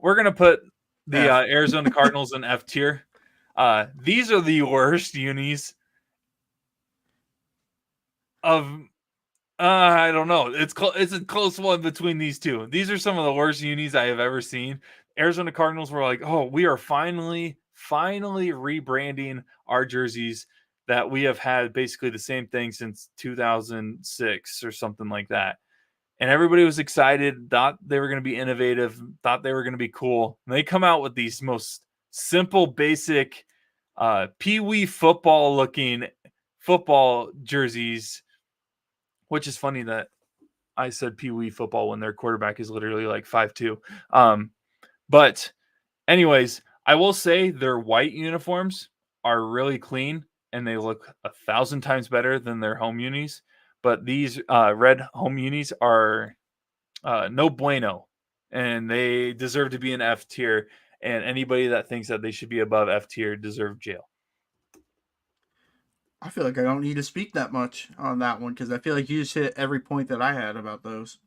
We're going to put the Arizona Cardinals in F tier. These are the worst unis of, I don't know. It's a close one between these two. These are some of the worst unis I have ever seen. Arizona Cardinals were like, oh, we are finally rebranding our jerseys that we have had basically the same thing since 2006 or something like that. And everybody was excited, thought they were going to be innovative, thought they were going to be cool. And they come out with these most simple, basic, pee-wee football-looking football jerseys, which is funny that I said Pee Wee football when their quarterback is literally like 5'2". But anyways, I will say their white uniforms are really clean and they look 1,000 times better than their home unis. But these red home unis are no bueno, and they deserve to be an F tier. And anybody that thinks that they should be above F tier deserve jail. I feel like I don't need to speak that much on that one because I feel like you just hit every point that I had about those.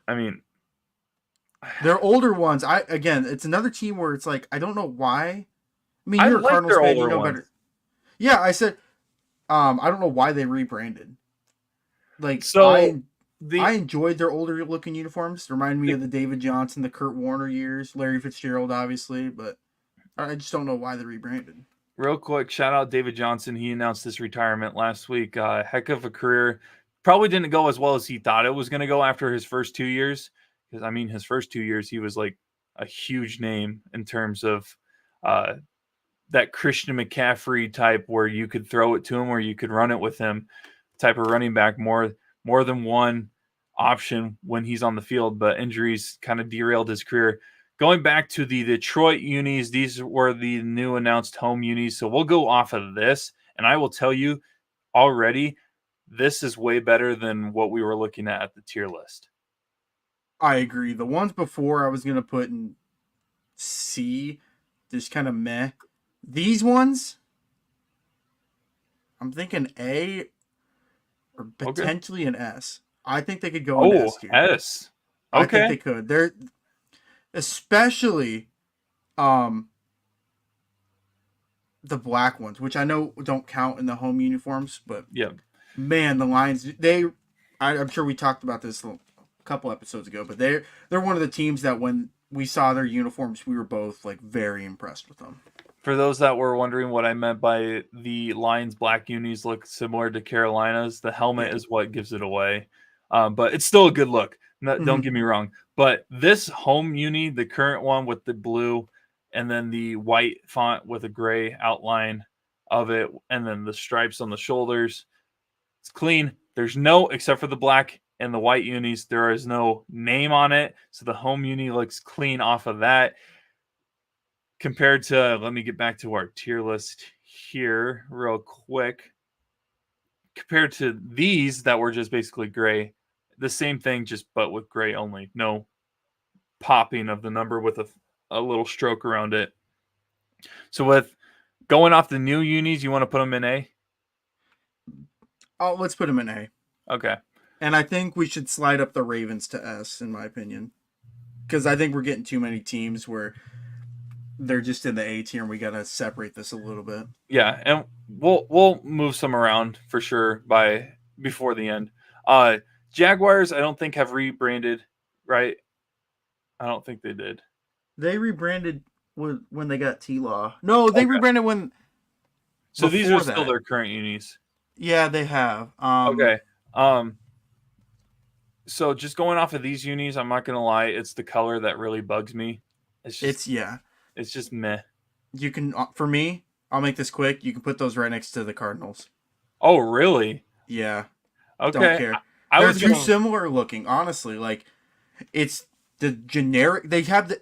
I mean, they're older ones. It's another team where it's like I don't know why. I mean, I you're a like Cardinals their fan, you older know ones. better. Yeah, I said, I don't know why they rebranded. Like So I enjoyed their older looking uniforms. Remind me of the David Johnson, the Kurt Warner years, Larry Fitzgerald, obviously, but I just don't know why they rebranded. real quick, shout out David Johnson. He announced his retirement last week. Heck of a career. Probably didn't go as well as he thought it was going to go after his first 2 years. Because, I mean, his first 2 years, he was like a huge name in terms of that Christian McCaffrey type where you could throw it to him or you could run it with him type of running back, more than one option when he's on the field. But injuries kind of derailed his career. Going back to the Detroit unis, these were the new announced home unis. So we'll go off of this, and I will tell you already, this is way better than what we were looking at the tier list. I agree. The ones before I was going to put in C, just kind of meh. These ones, I'm thinking A or potentially an S. I think they could go in S tier. S. Okay. I think they could. They're especially the black ones, which I know don't count in the home uniforms, but yeah, man, the Lions, I'm sure we talked about this a couple episodes ago, but they're one of the teams that when we saw their uniforms, we were both like very impressed with them. For those that were wondering what I meant by the Lions black unis look similar to Carolina's, the helmet is what gives it away. But it's still a good look. Don't get me wrong. But this home uni, the current one with the blue and then the white font with a gray outline of it, and then the stripes on the shoulders, it's clean. There's no, except for the black and the white unis, there is no name on it. So the home uni looks clean off of that. Compared to, let me get back to our tier list here real quick. Compared to these that were just basically gray, the same thing, just but with gray only. No popping of the number with a little stroke around it. So with going off the new unis, you want to put them in A? Oh, let's put them in A. Okay. And I think we should slide up the Ravens to S, in my opinion. Because I think we're getting too many teams where they're just in the A tier, and we got to separate this a little bit. Yeah, and we'll move some around for sure before the end. Jaguars, I don't think have rebranded, right? I don't think they did. They rebranded when they got T-Law. No, they rebranded when. So these are still their current unis. Yeah, they have. Okay. So just going off of these unis, I'm not gonna lie, it's the color that really bugs me. It's just meh. You can, for me, I'll make this quick. You can put those right next to the Cardinals. Oh, really? Yeah. Okay. Don't care. They're too similar looking, honestly. Like, it's the generic. They have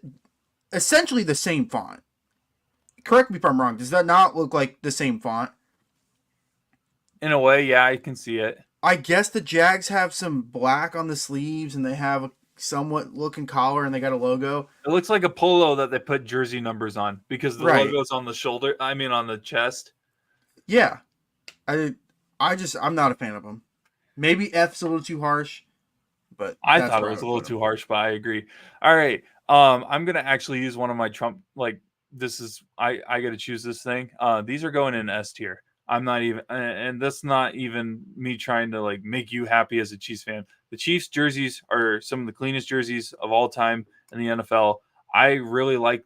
essentially the same font. Correct me if I'm wrong. Does that not look like the same font? In a way, yeah, I can see it. I guess the Jags have some black on the sleeves, and they have a somewhat looking collar, and they got a logo. It looks like a polo that they put jersey numbers on because the logo's on the shoulder. I mean, on the chest. Yeah, I'm not a fan of them. Maybe F's a little too harsh, but I thought it was a little too harsh, but I agree. All right, I'm gonna actually use one of my Trump. Like, this is I got to choose this thing. These are going in S tier. I'm not even, and that's not even me trying to like make you happy as a Chiefs fan. The Chiefs jerseys are some of the cleanest jerseys of all time in the NFL. I really like.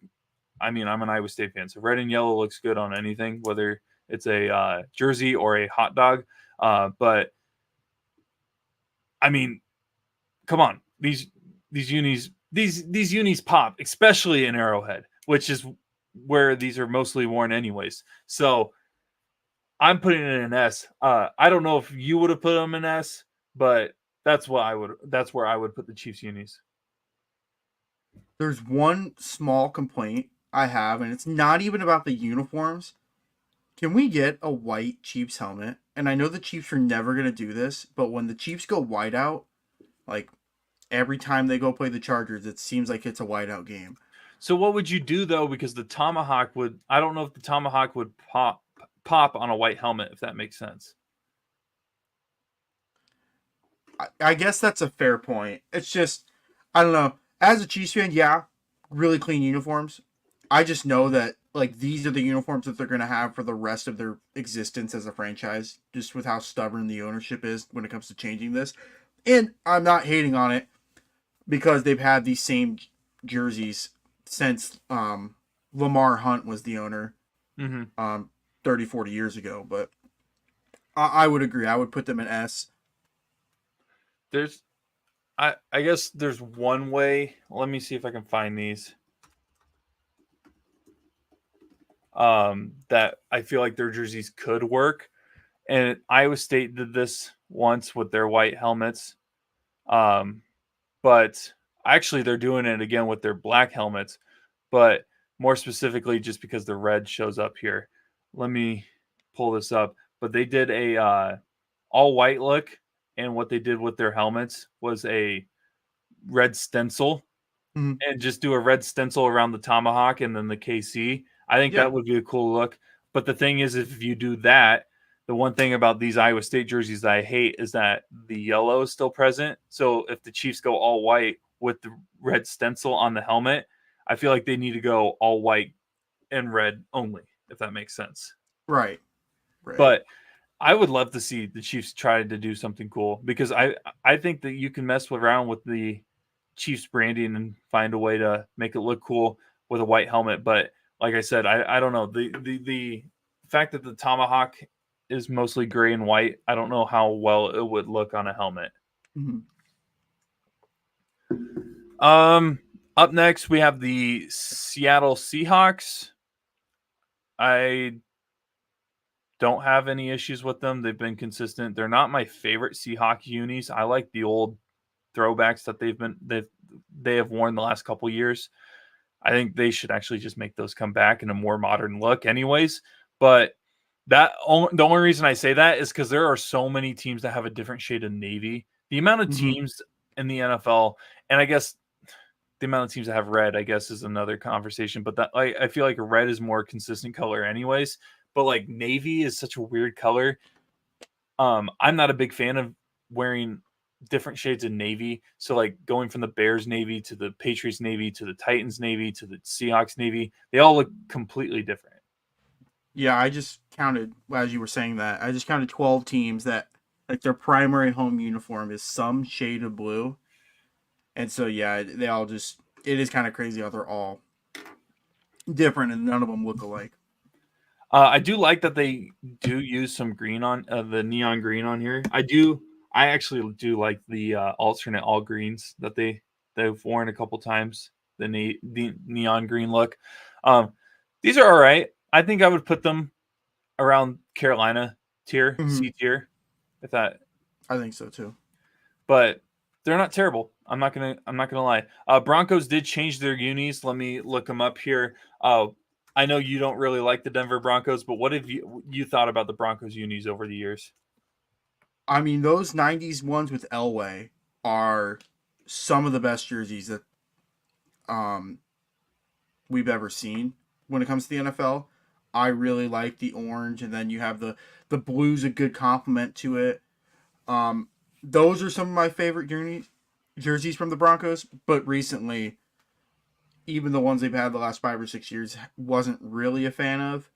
I mean, I'm an Iowa State fan, so red and yellow looks good on anything, whether it's a jersey or a hot dog. But I mean, come on, these unis pop, especially in Arrowhead, which is where these are mostly worn anyways. So I'm putting it in an S. I don't know if you would have put them in S, but that's what I would. That's where I would put the Chiefs unis. There's one small complaint I have, and it's not even about the uniforms. Can we get a white Chiefs helmet? And I know the Chiefs are never going to do this, but when the Chiefs go white out, like every time they go play the Chargers, it seems like it's a whiteout game. So what would you do though? Because the tomahawk would. I don't know if the tomahawk would pop on a white helmet, if that makes sense. I guess that's a fair point. It's just, I don't know. As a Chiefs fan, yeah, really clean uniforms. I just know that like these are the uniforms that they're going to have for the rest of their existence as a franchise, just with how stubborn the ownership is when it comes to changing this. And I'm not hating on it because they've had these same jerseys since Lamar Hunt was the owner Mm-hmm. 30, 40 years ago. But I would agree. I would put them in S. There's, I guess there's one way. Let me see if I can find these. That I feel like their jerseys could work, and Iowa State did this once with their white helmets. But actually, they're doing it again with their black helmets. But more specifically, just because the red shows up here. Let me pull this up. But they did a all white look, and what they did with their helmets was a red stencil, Mhm. and just do a red stencil around the tomahawk and then the KC. I think Yeah, that would be a cool look. But the thing is, if you do that, the one thing about these Iowa State jerseys that I hate is that the yellow is still present. So if the Chiefs go all white with the red stencil on the helmet, I feel like they need to go all white and red only, if that makes sense. right, right. But I would love to see the Chiefs try to do something cool because I think that you can mess around with the Chiefs branding and find a way to make it look cool with a white helmet. But like I said, I don't know the fact that the tomahawk is mostly gray and white. I don't know how well it would look on a helmet. Mhm. Up next we have the Seattle Seahawks. I don't have any issues with them. They've been consistent. They're not my favorite Seahawks unis. I like the old throwbacks that they have worn the last couple years. I think they should actually just make those come back in a more modern look, anyways. But the only reason I say that is because there are so many teams that have a different shade of navy. The amount of Mhm. teams in the NFL, and I guess the amount of teams that have red, I guess, is another conversation. But that I feel like red is more consistent color, anyways. But like navy is such a weird color. I'm not a big fan of wearing different shades of navy. So like going from the Bears navy to the Patriots navy to the Titans navy to the Seahawks navy, they all look completely different. Yeah, I just counted as you were saying that. I just counted 12 teams that like their primary home uniform is some shade of blue. And so yeah, they all just it is kind of crazy how they're all different and none of them look alike. I do like that they do use some green on the neon green on here. I actually do like the alternate all greens that they've worn a couple times. The neon green look. Um, these are all right. I think I would put them around Carolina tier, Mhm. C tier, if that. I think so too. But they're not terrible. I'm not gonna lie. Broncos did change their unis. Let me look them up here. I know you don't really like the Denver Broncos, but what have you thought about the Broncos unis over the years? I mean, those 90s ones with Elway are some of the best jerseys that um we've ever seen when it comes to the NFL. I really like the orange, and then you have the blue's a good complement to it. Um, those are some of my favorite jerseys from the Broncos, but recently, even the ones they've had the last 5 or 6 years, wasn't really a fan of.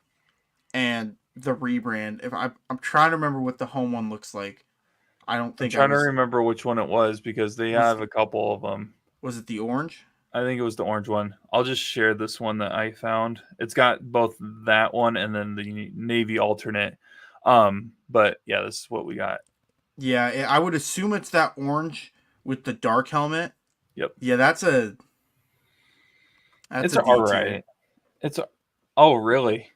And the rebrand, if I'm trying to remember what the home one looks like, I don't I'm think I trying to was remember which one it was because they was have a couple of them. was it the orange? I think it was the orange one. I'll just share this one that I found. It's got both that one and then the navy alternate. But yeah, this is what we got. Yeah, I would assume it's that orange with the dark helmet. Yep. Yeah, that's It's a all D tier. right. It's Oh, really?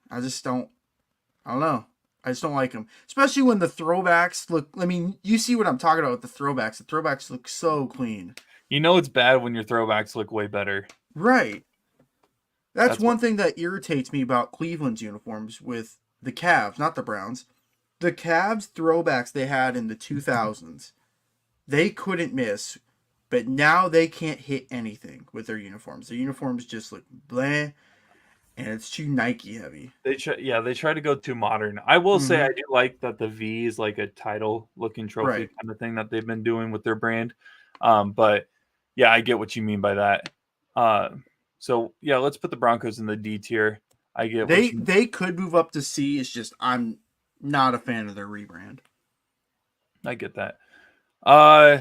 I just don't. I don't know. I just don't like them, especially when the throwbacks look. I mean, you see what I'm talking about with the throwbacks. The throwbacks look so clean. You know it's bad when your throwbacks look way better. Right. That's That's one what thing that irritates me about Cleveland's uniforms with the Cavs, not the Browns. The Cavs throwbacks they had in the 2000s, they couldn't miss, but now they can't hit anything with their uniforms. Their uniforms just look bland, and it's too Nike heavy. they try to go too modern. I will say I Mm-hmm. do like that the V is like a title looking trophy Right. kind of thing that they've been doing with their brand. But yeah, I get what you mean by that. Uh, so yeah, let's put the Broncos in the D tier. I get what you They could move up to C. It's just I'm not a fan of their rebrand. I get that. Uh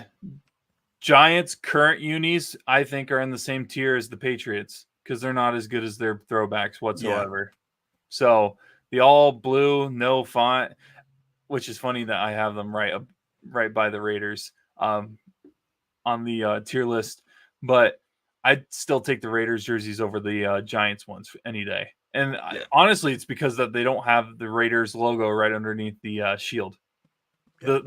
Giants current unis, I think, are in the same tier as the Patriots because they're not as good as their throwbacks Yeah. whatsoever. So the all blue, no font, which is funny that I have them right by the Raiders on the tier list, but I'd still take the Raiders jerseys over the Giants ones any day. And Yeah. honestly, it's because that they don't have the Raiders logo right underneath the shield. Yeah.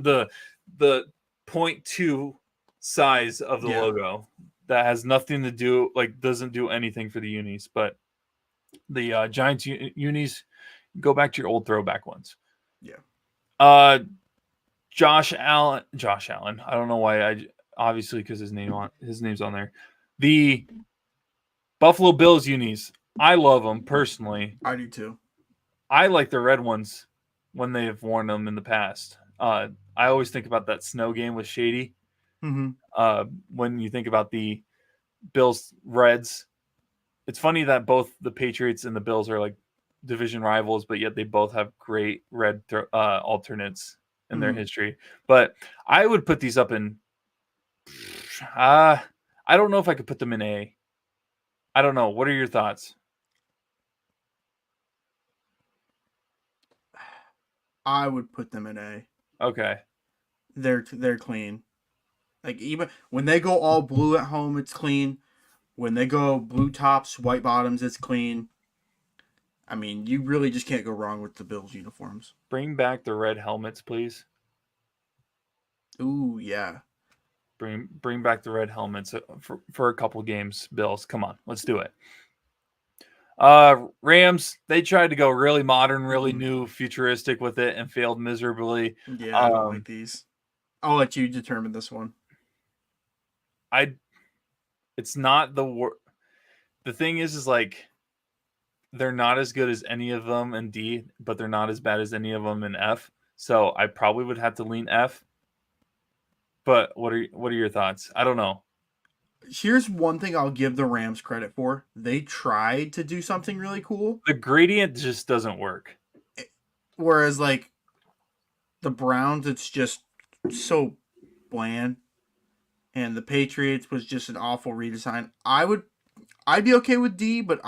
The point two size of the Yeah. logo that has nothing to do, like, doesn't do anything for the unis. But the Giants unis, go back to your old throwback ones. Yeah. Uh, Josh Allen. Josh Allen. I don't know why. Obviously because his name's on there. The Buffalo Bills unis. I love them personally. I do too. I like the red ones when they have worn them in the past. I always think about that snow game with Shady. Mm-hmm. When you think about the Bills Reds, it's funny that both the Patriots and the Bills are like division rivals, but yet they both have great red alternates in their Mm-hmm. history. But I would put these up in. I don't know if I could put them in A. I don't know. What are your thoughts? I would put them in A. Okay. They're clean. Like even when they go all blue at home, it's clean. When they go blue tops, white bottoms, it's clean. I mean, you really just can't go wrong with the Bills uniforms. Bring back the red helmets, please. Ooh, yeah. Bring back the red helmets for a couple games, Bills. Come on, let's do it. Rams, they tried to go really modern, really new, futuristic with it and failed miserably. Yeah, I don't like these. I'll let you determine this one. It's not the thing is like they're not as good as any of them in D, but they're not as bad as any of them in F. So I probably would have to lean F. But what are your thoughts? I don't know. Here's one thing I'll give the Rams credit for. They tried to do something really cool. The gradient just doesn't work. Whereas like the Browns, it's just so bland. And the Patriots was just an awful redesign. I'd be okay with D, but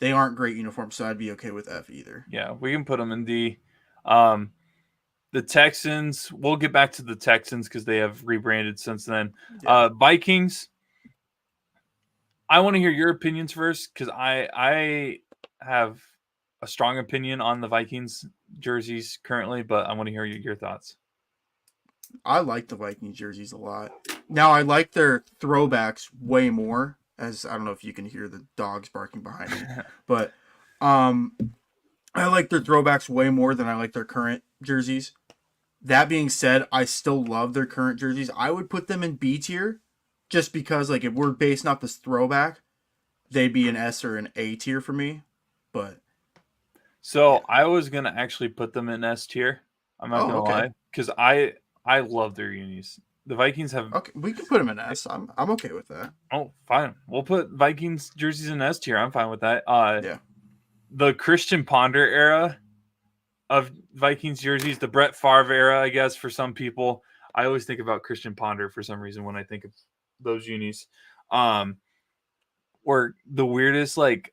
they aren't great uniforms, so I'd be okay with F either. Yeah, we can put them in D. The Texans, we'll get back to the Texans because they have rebranded since then. Yeah. Vikings, I want to hear your opinions first because I have a strong opinion on the Vikings jerseys currently, but I want to hear your thoughts. I like the Vikings jerseys a lot. Now I like their throwbacks way more. As I don't know if you can hear the dogs barking behind me, but I like their throwbacks way more than I like their current jerseys. That being said, I still love their current jerseys. I would put them in B tier, just because like if we're basing off this throwback, they'd be an S or an A tier for me. But So I was gonna actually put them in S tier. I'm not gonna lie because I love their unis. The Vikings have okay, we can put them in S. I'm okay with that. oh fine. We'll put Vikings jerseys in S tier. I'm fine with that. Yeah. The Christian Ponder era of Vikings jerseys, the Brett Favre era, I guess for some people. I always think about Christian Ponder for some reason when I think of those unis. Or the weirdest like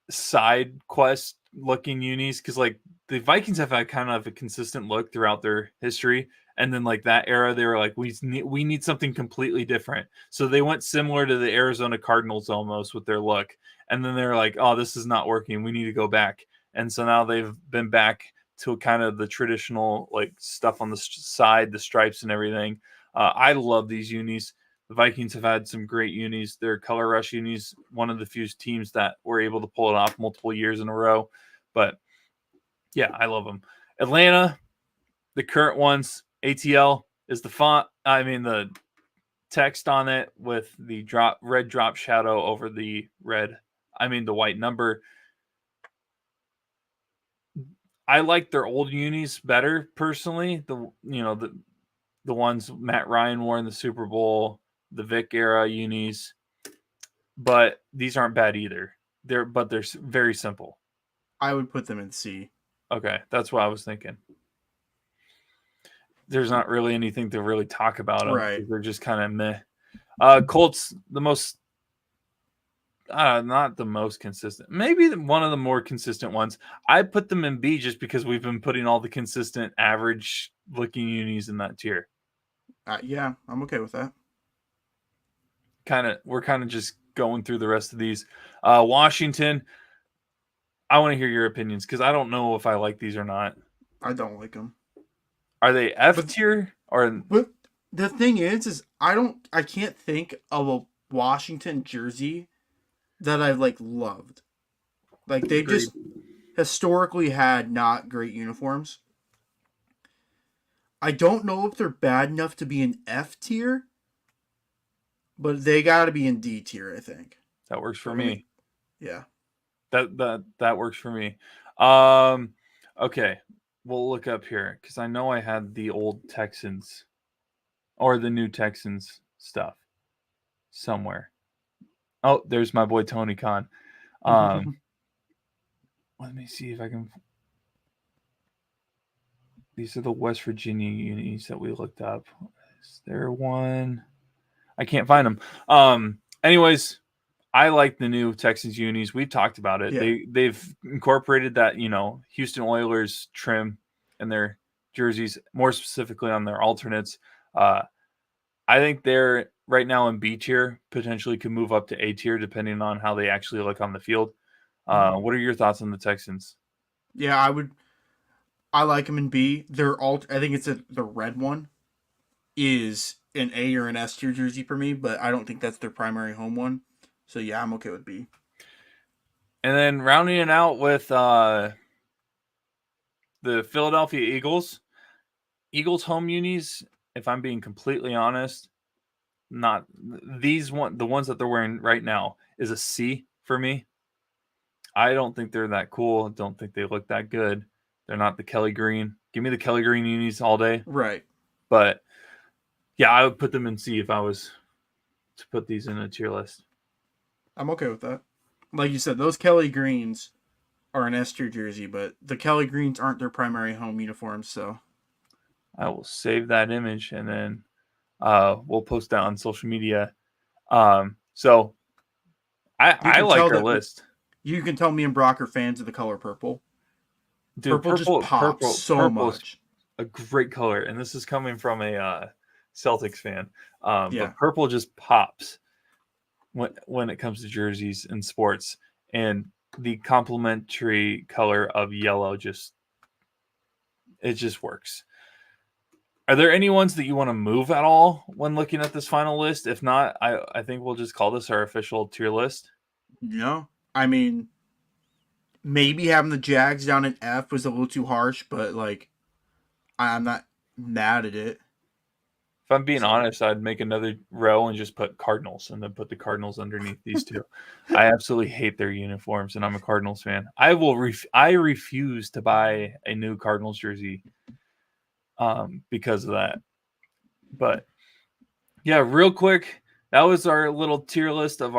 side quest looking unis because like the Vikings have had kind of a consistent look throughout their history, and then like that era they were like we need something completely different, so they went similar to the Arizona Cardinals almost with their look, and then they're like, oh, this is not working, we need to go back, and so now they've been back to kind of the traditional like stuff on the side, the stripes and everything. I love these unis. The Vikings have had some great unis. Their color rush unis, one of the few teams that were able to pull it off multiple years in a row. But yeah, I love them. Atlanta, the current ones, ATL is the font. I mean, the text on it with the red drop shadow over the the white number. I like their old unis better personally. The ones Matt Ryan wore in the Super Bowl, the Vic era unis, but these aren't bad either. They're very simple. I would put them in C. Okay, that's what I was thinking. There's not really anything to really talk about them. Right. They're just kind of meh. Colts, the most, not the most consistent. Maybe one of the more consistent ones. I put them in B just because we've been putting all the consistent average looking unis in that tier. Yeah, I'm okay with that. We're kind of just going through the rest of these. Washington, I want to hear your opinions because I don't know if I like these or not. I don't like them. Are they F tier or? But the thing is I can't think of a Washington jersey that I've like loved. Like they've just historically had not great uniforms. I don't know if they're bad enough to be in F tier, but they got to be in D tier, I think. That works for me. Yeah. That works for me. Okay. We'll look up here because I know I had the old Texans or the new Texans stuff somewhere. Oh, there's my boy Tony Khan. Let me see if I can. These are the West Virginia unis that we looked up. Is there one? I can't find them. Anyways, I like the new Texans unis. We've talked about it. Yeah. They've incorporated that, Houston Oilers trim in their jerseys, more specifically on their alternates. I think they're right now in B tier, potentially could move up to A tier depending on how they actually look on the field. What are your thoughts on the Texans? Yeah, I like them in B. I think it's the red one is an A or an S tier jersey for me, but I don't think that's their primary home one. So yeah, I'm okay with B. And then rounding it out with the Philadelphia Eagles. Eagles home unis, if I'm being completely honest, not the ones that they're wearing right now is a C for me. I don't think they're that cool. Don't think they look that good. They're not the Kelly Green. Give me the Kelly Green unis all day. Right. But yeah, I would put them in C if I was to put these in a tier list. I'm okay with that. Like you said, those Kelly Greens are an S tier jersey, but the Kelly Greens aren't their primary home uniforms, so I will save that image and then we'll post that on social media. So I like our list. You can tell me and Brock are fans of the color purple. Dude, purple just pops so much. A great color, and this is coming from a Celtics fan. Yeah. But purple just pops when it comes to jerseys and sports, and the complementary color of yellow just works. Are there any ones that you want to move at all when looking at this final list? If not, I think we'll just call this our official tier list. No, I mean, maybe having the Jags down in F was a little too harsh, but like, I'm not mad at it. If I'm being honest, I'd make another row and just put Cardinals and then put the Cardinals underneath these two. I absolutely hate their uniforms, and I'm a Cardinals fan. I refuse to buy a new Cardinals jersey because of that. But yeah, real quick, that was our little tier list of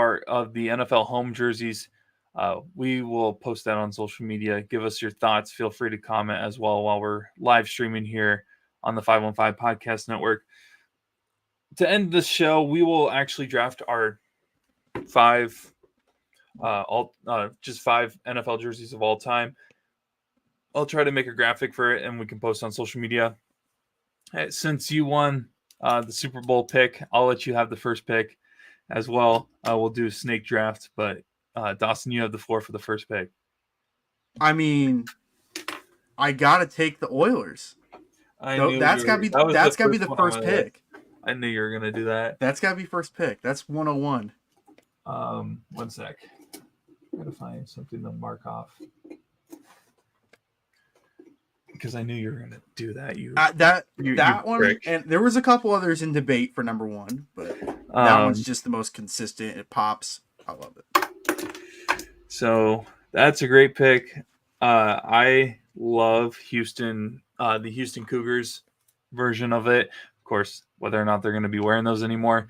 the NFL home jerseys. We will post that on social media. Give us your thoughts. Feel free to comment as well while we're live streaming here on the 515 Podcast Network. To end this show, we will actually draft our five NFL jerseys of all time. I'll try to make a graphic for it and we can post on social media. Since you won the Super Bowl pick, I'll let you have the first pick as well. We'll do a snake draft, but Dawson, you have the floor for the first pick. I mean, I gotta take the Oilers. I Though knew you were. That was the that's gotta be first the one on first my list. pick. I knew you were gonna do that. That's gotta be first pick. That's 101. 1 sec. Gotta find something to mark off because I knew you were gonna do that. You That one, prick. and there was a couple others in debate for number one, but that one's Um, just the most consistent. It pops. I love it. so that's a great pick. I love Houston, the Houston Cougars version of it. Of course, whether or not they're going to be wearing those anymore,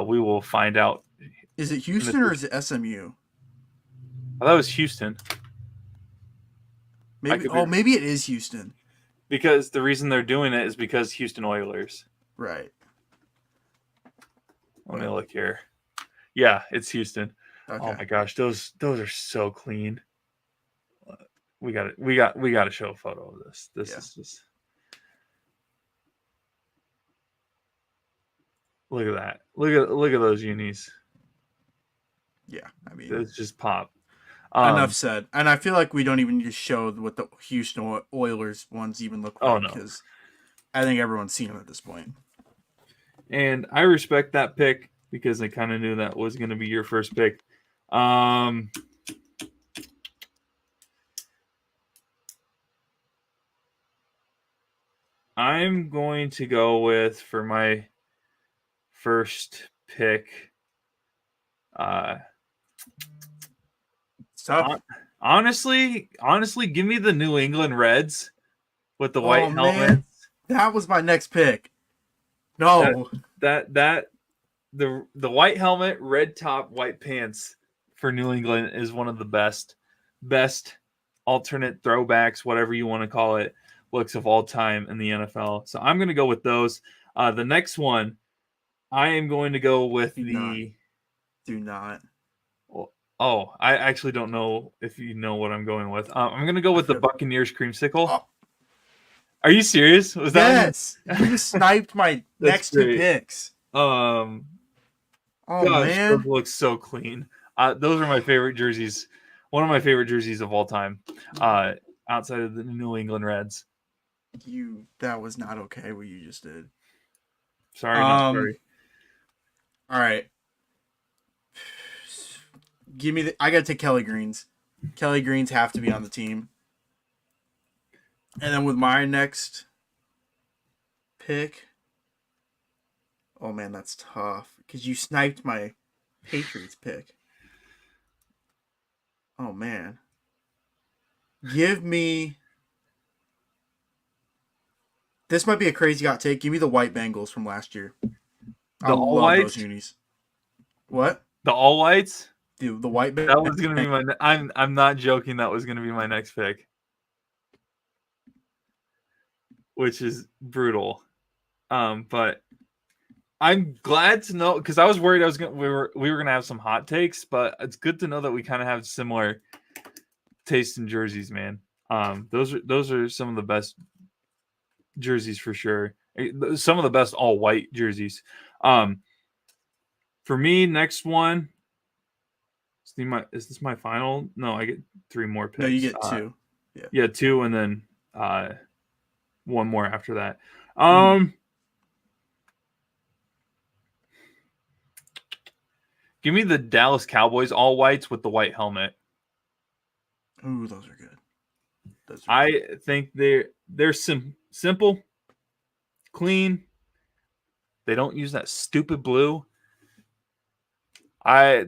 we will find out Is it in the Houston or is future. it SMU? Oh, that was Houston. I Maybe. could be Oh, maybe it is Houston. because the reason they're doing it is because Houston Oilers. Right. Let me look here. Yeah, it's Houston. Okay. Oh my gosh, those are so clean. We got to show a photo of this. This Yeah. is just look at that. Look at those unis. Yeah. I mean, It's just pop. enough said. And I feel like we don't even need to show what the Houston Oilers ones even look Oh like no. because I think everyone's seen them at this point. And I respect that pick because I kind of knew that was going to be your first pick. I'm going to go with for my first pick. Tough. Honestly, give me the New England Reds with the Oh white man, helmets. that was my next pick. That No. that the white helmet, red top, white pants for New England is one of the best alternate throwbacks, whatever you want to call it, looks of all time in the NFL. So I'm going to go with those. The next one, I am going to go with Do not. Oh, I actually don't know if you know what I'm going with. I'm going to go with the feel- Buccaneers creamsicle. Oh, Are you serious? Was that yes. You just sniped my That's next two great. picks. Um, Oh gosh, those man. look so clean. Those are my favorite jerseys. One of my favorite jerseys of all time. Outside of the New England Reds. That was not okay what you just did. Sorry, not sorry. All right. I gotta take Kelly Greens. Kelly Greens have to be on the team. And then with my next pick. Oh man, that's tough. Because you sniped my Patriots pick. Oh man. Give me. This might be a crazy hot take. Give me the white Bengals from last year. I The all love those whites. unis. What? The all whites. The white That was gonna be my. I'm not joking. That was gonna be my next pick, which is brutal. But I'm glad to know because I was worried we were gonna have some hot takes, but it's good to know that we kind of have similar taste in jerseys, man. Those are some of the best jerseys for sure. Some of the best all white jerseys. For me, next one. Is this my final? No, I get 3 more picks. No, you get 2. Yeah, 2, and then one more after that. Give me the Dallas Cowboys all whites with the white helmet. Ooh, those are good. I think they're simple, clean. They don't use that stupid blue. I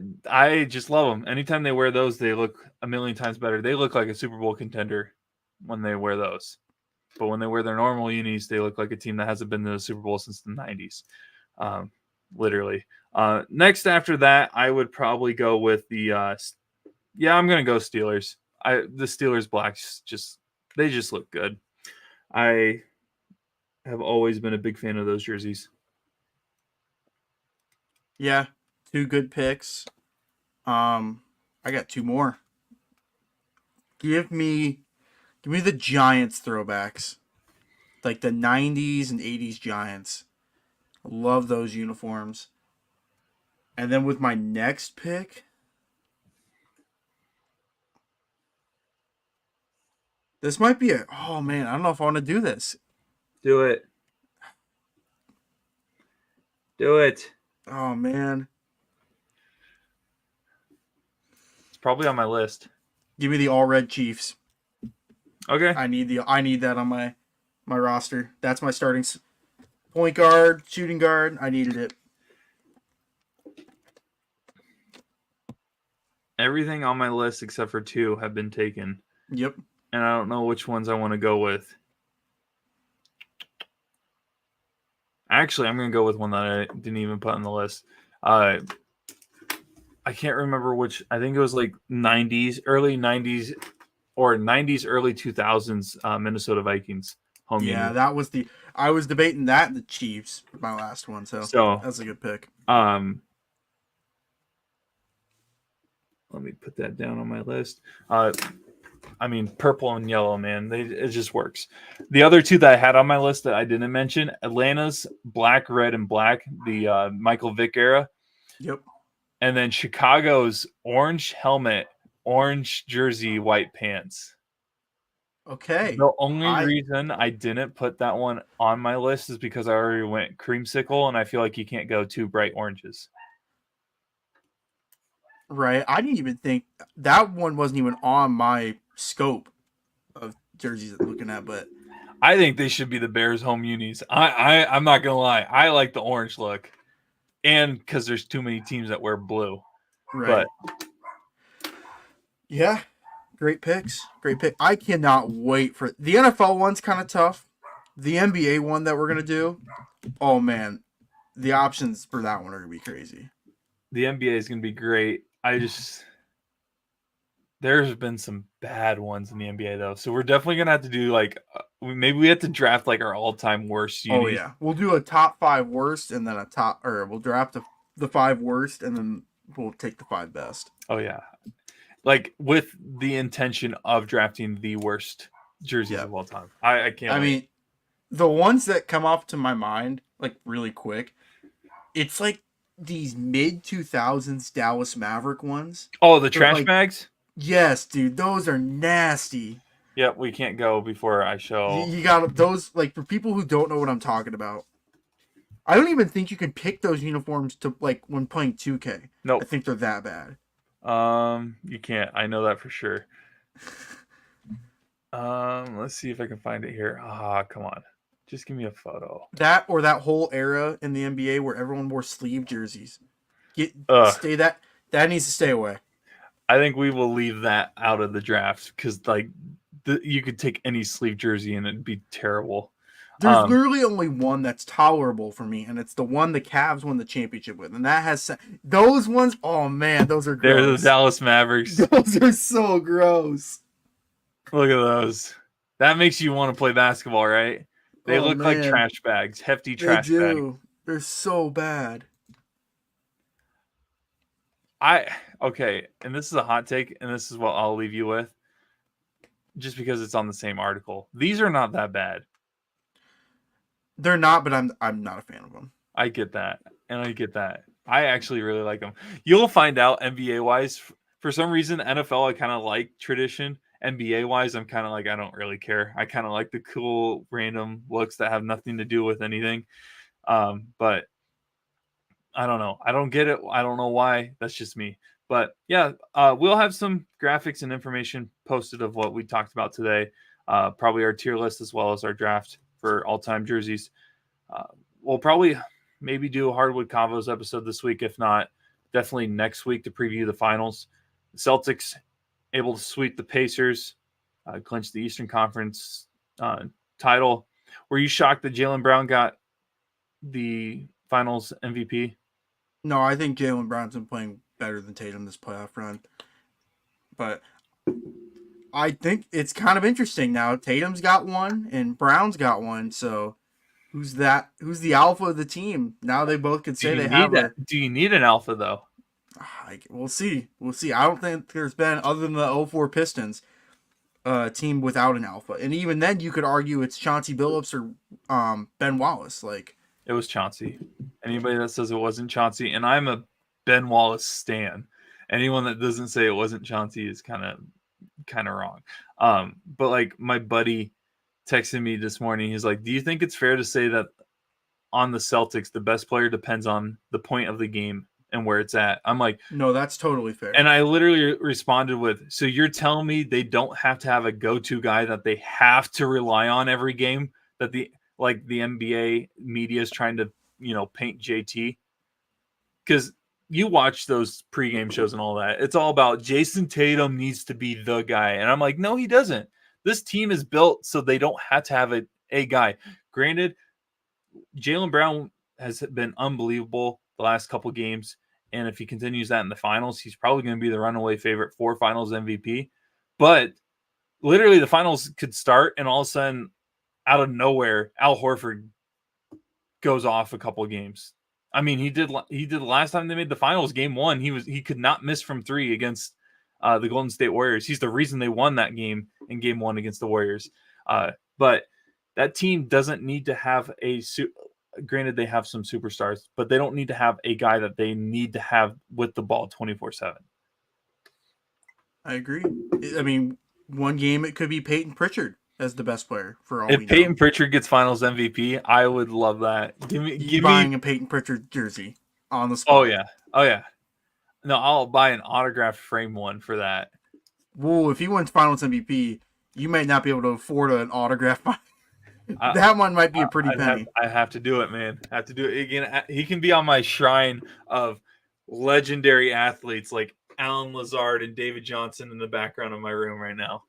just love them. Anytime they wear those, they look a million times better. They look like a Super Bowl contender when they wear those. But when they wear their normal unis, they look like a team that hasn't been to the Super Bowl since the 90s. Literally. Next after that, I would probably go with the I'm going to go Steelers. The Steelers blacks just look good. I have always been a big fan of those jerseys. Yeah, 2 good picks. I got 2 more. Give me the Giants throwbacks. Like the 90s and 80s Giants. I love those uniforms. And then with my next pick, This might be a. Oh man, I don't know if I want to do this. Do it. Do it. Oh man, It's probably on my list. give me the all red Chiefs. Okay. I need that on my roster. That's my starting point guard, shooting guard. I needed it. Everything on my list except for 2 have been taken. Yep. And I don't know which ones I want to go with. Actually, I'm going to go with one that I didn't even put on the list. I can't remember which. I think it was like 90s, early 90s, or 90s, early 2000s Minnesota Vikings home Yeah, unit. that was the. I was debating that and the Chiefs for my last one, so that's a good pick. Let me put that down on my list. I mean, purple and yellow, man. It just works. The other 2 that I had on my list that I didn't mention, Atlanta's black, red, and black, the Michael Vick era. Yep. And then Chicago's orange helmet, orange jersey, white pants. Okay. The only reason I didn't put that one on my list is because I already went creamsicle, and I feel like you can't go 2 bright oranges. Right. I didn't even think that one wasn't even on my scope of jerseys I'm looking at, but I think they should be the Bears home unis. I'm not gonna lie. I like the orange look, and because there's too many teams that wear blue. right. But Yeah. Great picks. Great pick. I cannot wait for the NFL one's kind of tough. The NBA one that we're gonna do. Oh man, the options for that one are gonna be crazy. the NBA is gonna be great. There's been some bad ones in the NBA though, so we're definitely gonna have to do like maybe we have to draft like our all-time worst unis. Oh yeah, we'll do a top 5 worst, and then we'll draft the 5 worst, and then we'll take the 5 best. Oh yeah, like with the intention of drafting the worst jerseys of all time. I can't. I mean, the ones that come off to my mind like really quick, it's like these mid 2000s Dallas Maverick ones. Oh, the trash bags. Yes, dude, those are nasty. Yep, we can't go before I show. You got those, like, for people who don't know what I'm talking about. I don't even think you can pick those uniforms to like when playing 2K. Nope. I think they're that bad. You can't. I know that for sure. Let's see if I can find it here. Come on. Just give me a photo. That or that whole era in the NBA where everyone wore sleeve jerseys. That needs to stay away. I think we will leave that out of the draft because like you could take any sleeve jersey and it'd be terrible. There's literally only one that's tolerable for me, and it's the one the Cavs won the championship with, and that has those ones. Oh man, those are gross. They're the Dallas Mavericks. Those are so gross. Look at those. That makes you want to play basketball, right? They look like trash bags, hefty trash bags. They're so bad. Okay, and this is a hot take, and this is what I'll leave you with, just because it's on the same article. These are not that bad. They're not, but I'm not a fan of them. I get that, and I get that. I actually really like them. You'll find out NBA wise. For some reason, NFL I kind of like tradition. NBA wise, I'm kind of like I don't really care. I kind of like the cool random looks that have nothing to do with anything. But I don't know. I don't get it. I don't know why. That's just me. But yeah, we'll have some graphics and information posted of what we talked about today. Probably our tier list as well as our draft for all-time jerseys. We'll probably maybe do a Hardwood Convos episode this week. If not, definitely next week to preview the finals. The Celtics able to sweep the Pacers, clinch the Eastern Conference title. Were you shocked that Jaylen Brown got the finals MVP? No, I think Jaylen Brown's been playing better than Tatum this playoff run. But I think it's kind of interesting now. Tatum's got one and Brown's got one. So who's the alpha of the team? Now they both could say they have that. Do you need an alpha though? We'll see. I don't think there's been, other than the 04 Pistons, a team without an alpha. And even then you could argue it's Chauncey Billups or Ben Wallace. It was Chauncey. Anybody that says it wasn't Chauncey, and I'm a Ben Wallace stan. Anyone that doesn't say it wasn't Chauncey is kind of kind of wrong. But like my buddy texted me this morning. He's like, "Do you think it's fair to say that on the Celtics, the best player depends on the point of the game and where it's at?" I'm like, No, that's totally fair. and I literally responded with, "So you're telling me they don't have to have a go-to guy that they have to rely on every game, that the NBA media is trying to, paint JT?" Because you watch those pregame shows and all that. It's all about Jason Tatum needs to be the guy. And I'm like, no, he doesn't. This team is built so they don't have to have a guy. Granted, Jaylen Brown has been unbelievable the last couple games. And if he continues that in the finals, he's probably going to be the runaway favorite for finals MVP. But literally the finals could start and all of a sudden, out of nowhere, Al Horford goes off a couple of games. I mean, he did the last time they made the finals, game 1. He could not miss from 3 against the Golden State Warriors. He's the reason they won that game in game 1 against the Warriors. But that team doesn't need to have granted, they have some superstars, but they don't need to have a guy that they need to have with the ball 24/7. I agree. I mean, one game it could be Peyton Pritchard as the best player for all If we know. Peyton Pritchard gets Finals MVP, I would love that. Give me a Peyton Pritchard jersey on the spot. Oh yeah. No, I'll buy an autographed frame one for that. Whoa, if he wins Finals MVP, you might not be able to afford an autograph. That one might be a pretty penny. I have to do it, man. I have to do it again. He can be on my shrine of legendary athletes like Alan Lazard and David Johnson in the background of my room right now.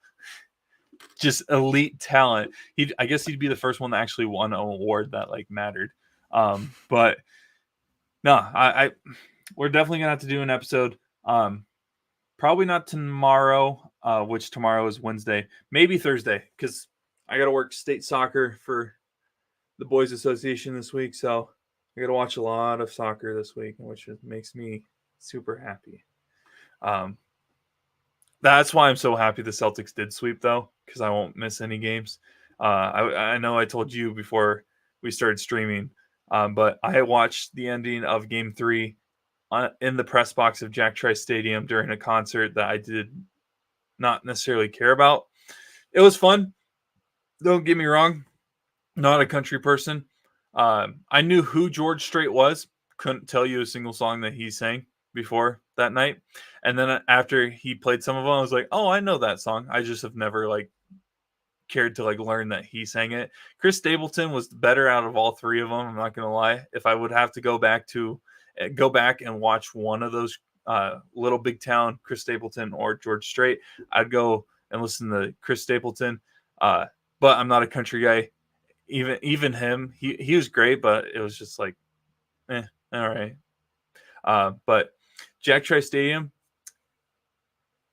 Just elite talent. I guess he'd be the first one that actually won an award that like mattered. But no, we're definitely gonna have to do an episode. Probably not tomorrow, which tomorrow is Wednesday. Maybe Thursday, because I got to work state soccer for the Boys Association this week. So I got to watch a lot of soccer this week, which makes me super happy. That's why I'm so happy the Celtics did sweep, though, because I won't miss any games. I know I told you before we started streaming, but I watched the ending of Game 3 in the press box of Jack Trice Stadium during a concert that I did not necessarily care about. It was fun. Don't get me wrong. Not a country person. I knew who George Strait was. Couldn't tell you a single song that he sang before that night. And then after he played some of them, I was like, oh, I know that song. I just have never cared to learn that he sang it. Chris Stapleton was better out of all three of them. I'm not going to lie. If I would have to go back and watch one of those Little Big Town, Chris Stapleton or George Strait, I'd go and listen to Chris Stapleton. But I'm not a country guy. Even him, he was great, but it was just all right. But Jack Trice Stadium,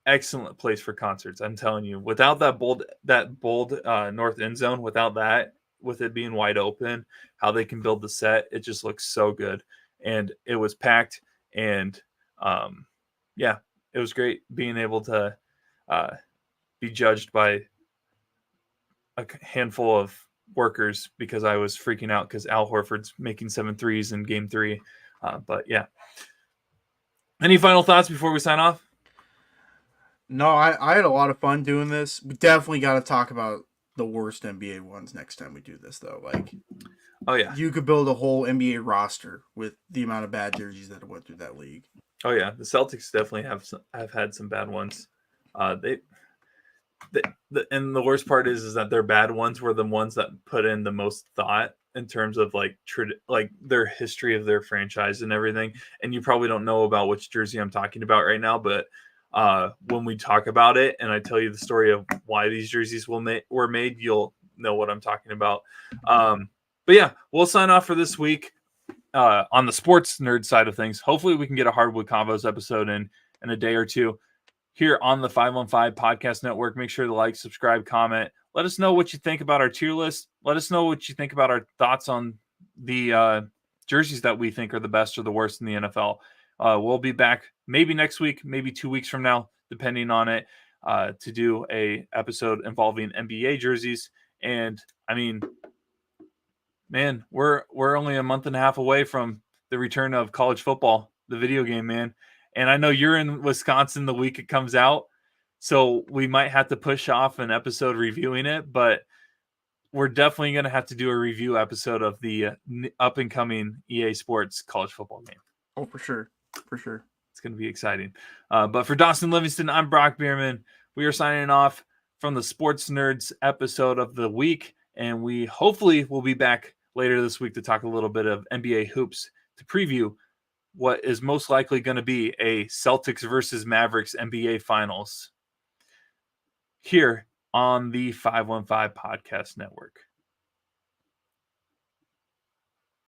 excellent place for concerts. I'm telling you, without that bold north end zone, without that, with it being wide open, how they can build the set, it just looks so good. And it was packed, and it was great being able to be judged by a handful of workers because I was freaking out because Al Horford's making 7 threes in Game 3. But yeah. Any final thoughts before we sign off? No, I had a lot of fun doing this. We definitely got to talk about the worst NBA ones next time we do this, though. Oh yeah, you could build a whole NBA roster with the amount of bad jerseys that went through that league. Oh yeah, the Celtics definitely have had some bad ones. And the worst part is that their bad ones were the ones that put in the most thought in terms of their history of their franchise and everything. And you probably don't know about which jersey I'm talking about right now, but when we talk about it and I tell you the story of why these jerseys were made, you'll know what I'm talking about. But yeah, we'll sign off for this week on the sports nerd side of things. Hopefully we can get a Hardwood Combos episode in a day or two here on the 515 Podcast Network. Make sure to like, subscribe, comment. Let us know what you think about our tier list. Let us know what you think about our thoughts on the jerseys that we think are the best or the worst in the NFL. We'll be back maybe next week, maybe 2 weeks from now, depending on it, to do a episode involving NBA jerseys. And I mean, man, we're only a month and a half away from the return of college football, the video game, man. And I know you're in Wisconsin the week it comes out. So we might have to push off an episode reviewing it, but we're definitely going to have to do a review episode of the up and coming EA Sports college football game. Oh, for sure. For sure. It's going to be exciting. But for Dawson Livingston, I'm Brock Beirman. We are signing off from the Sports Nerds episode of the week, and we hopefully will be back later this week to talk a little bit of NBA hoops to preview what is most likely going to be a Celtics versus Mavericks NBA Finals here on the 515 Podcast Network.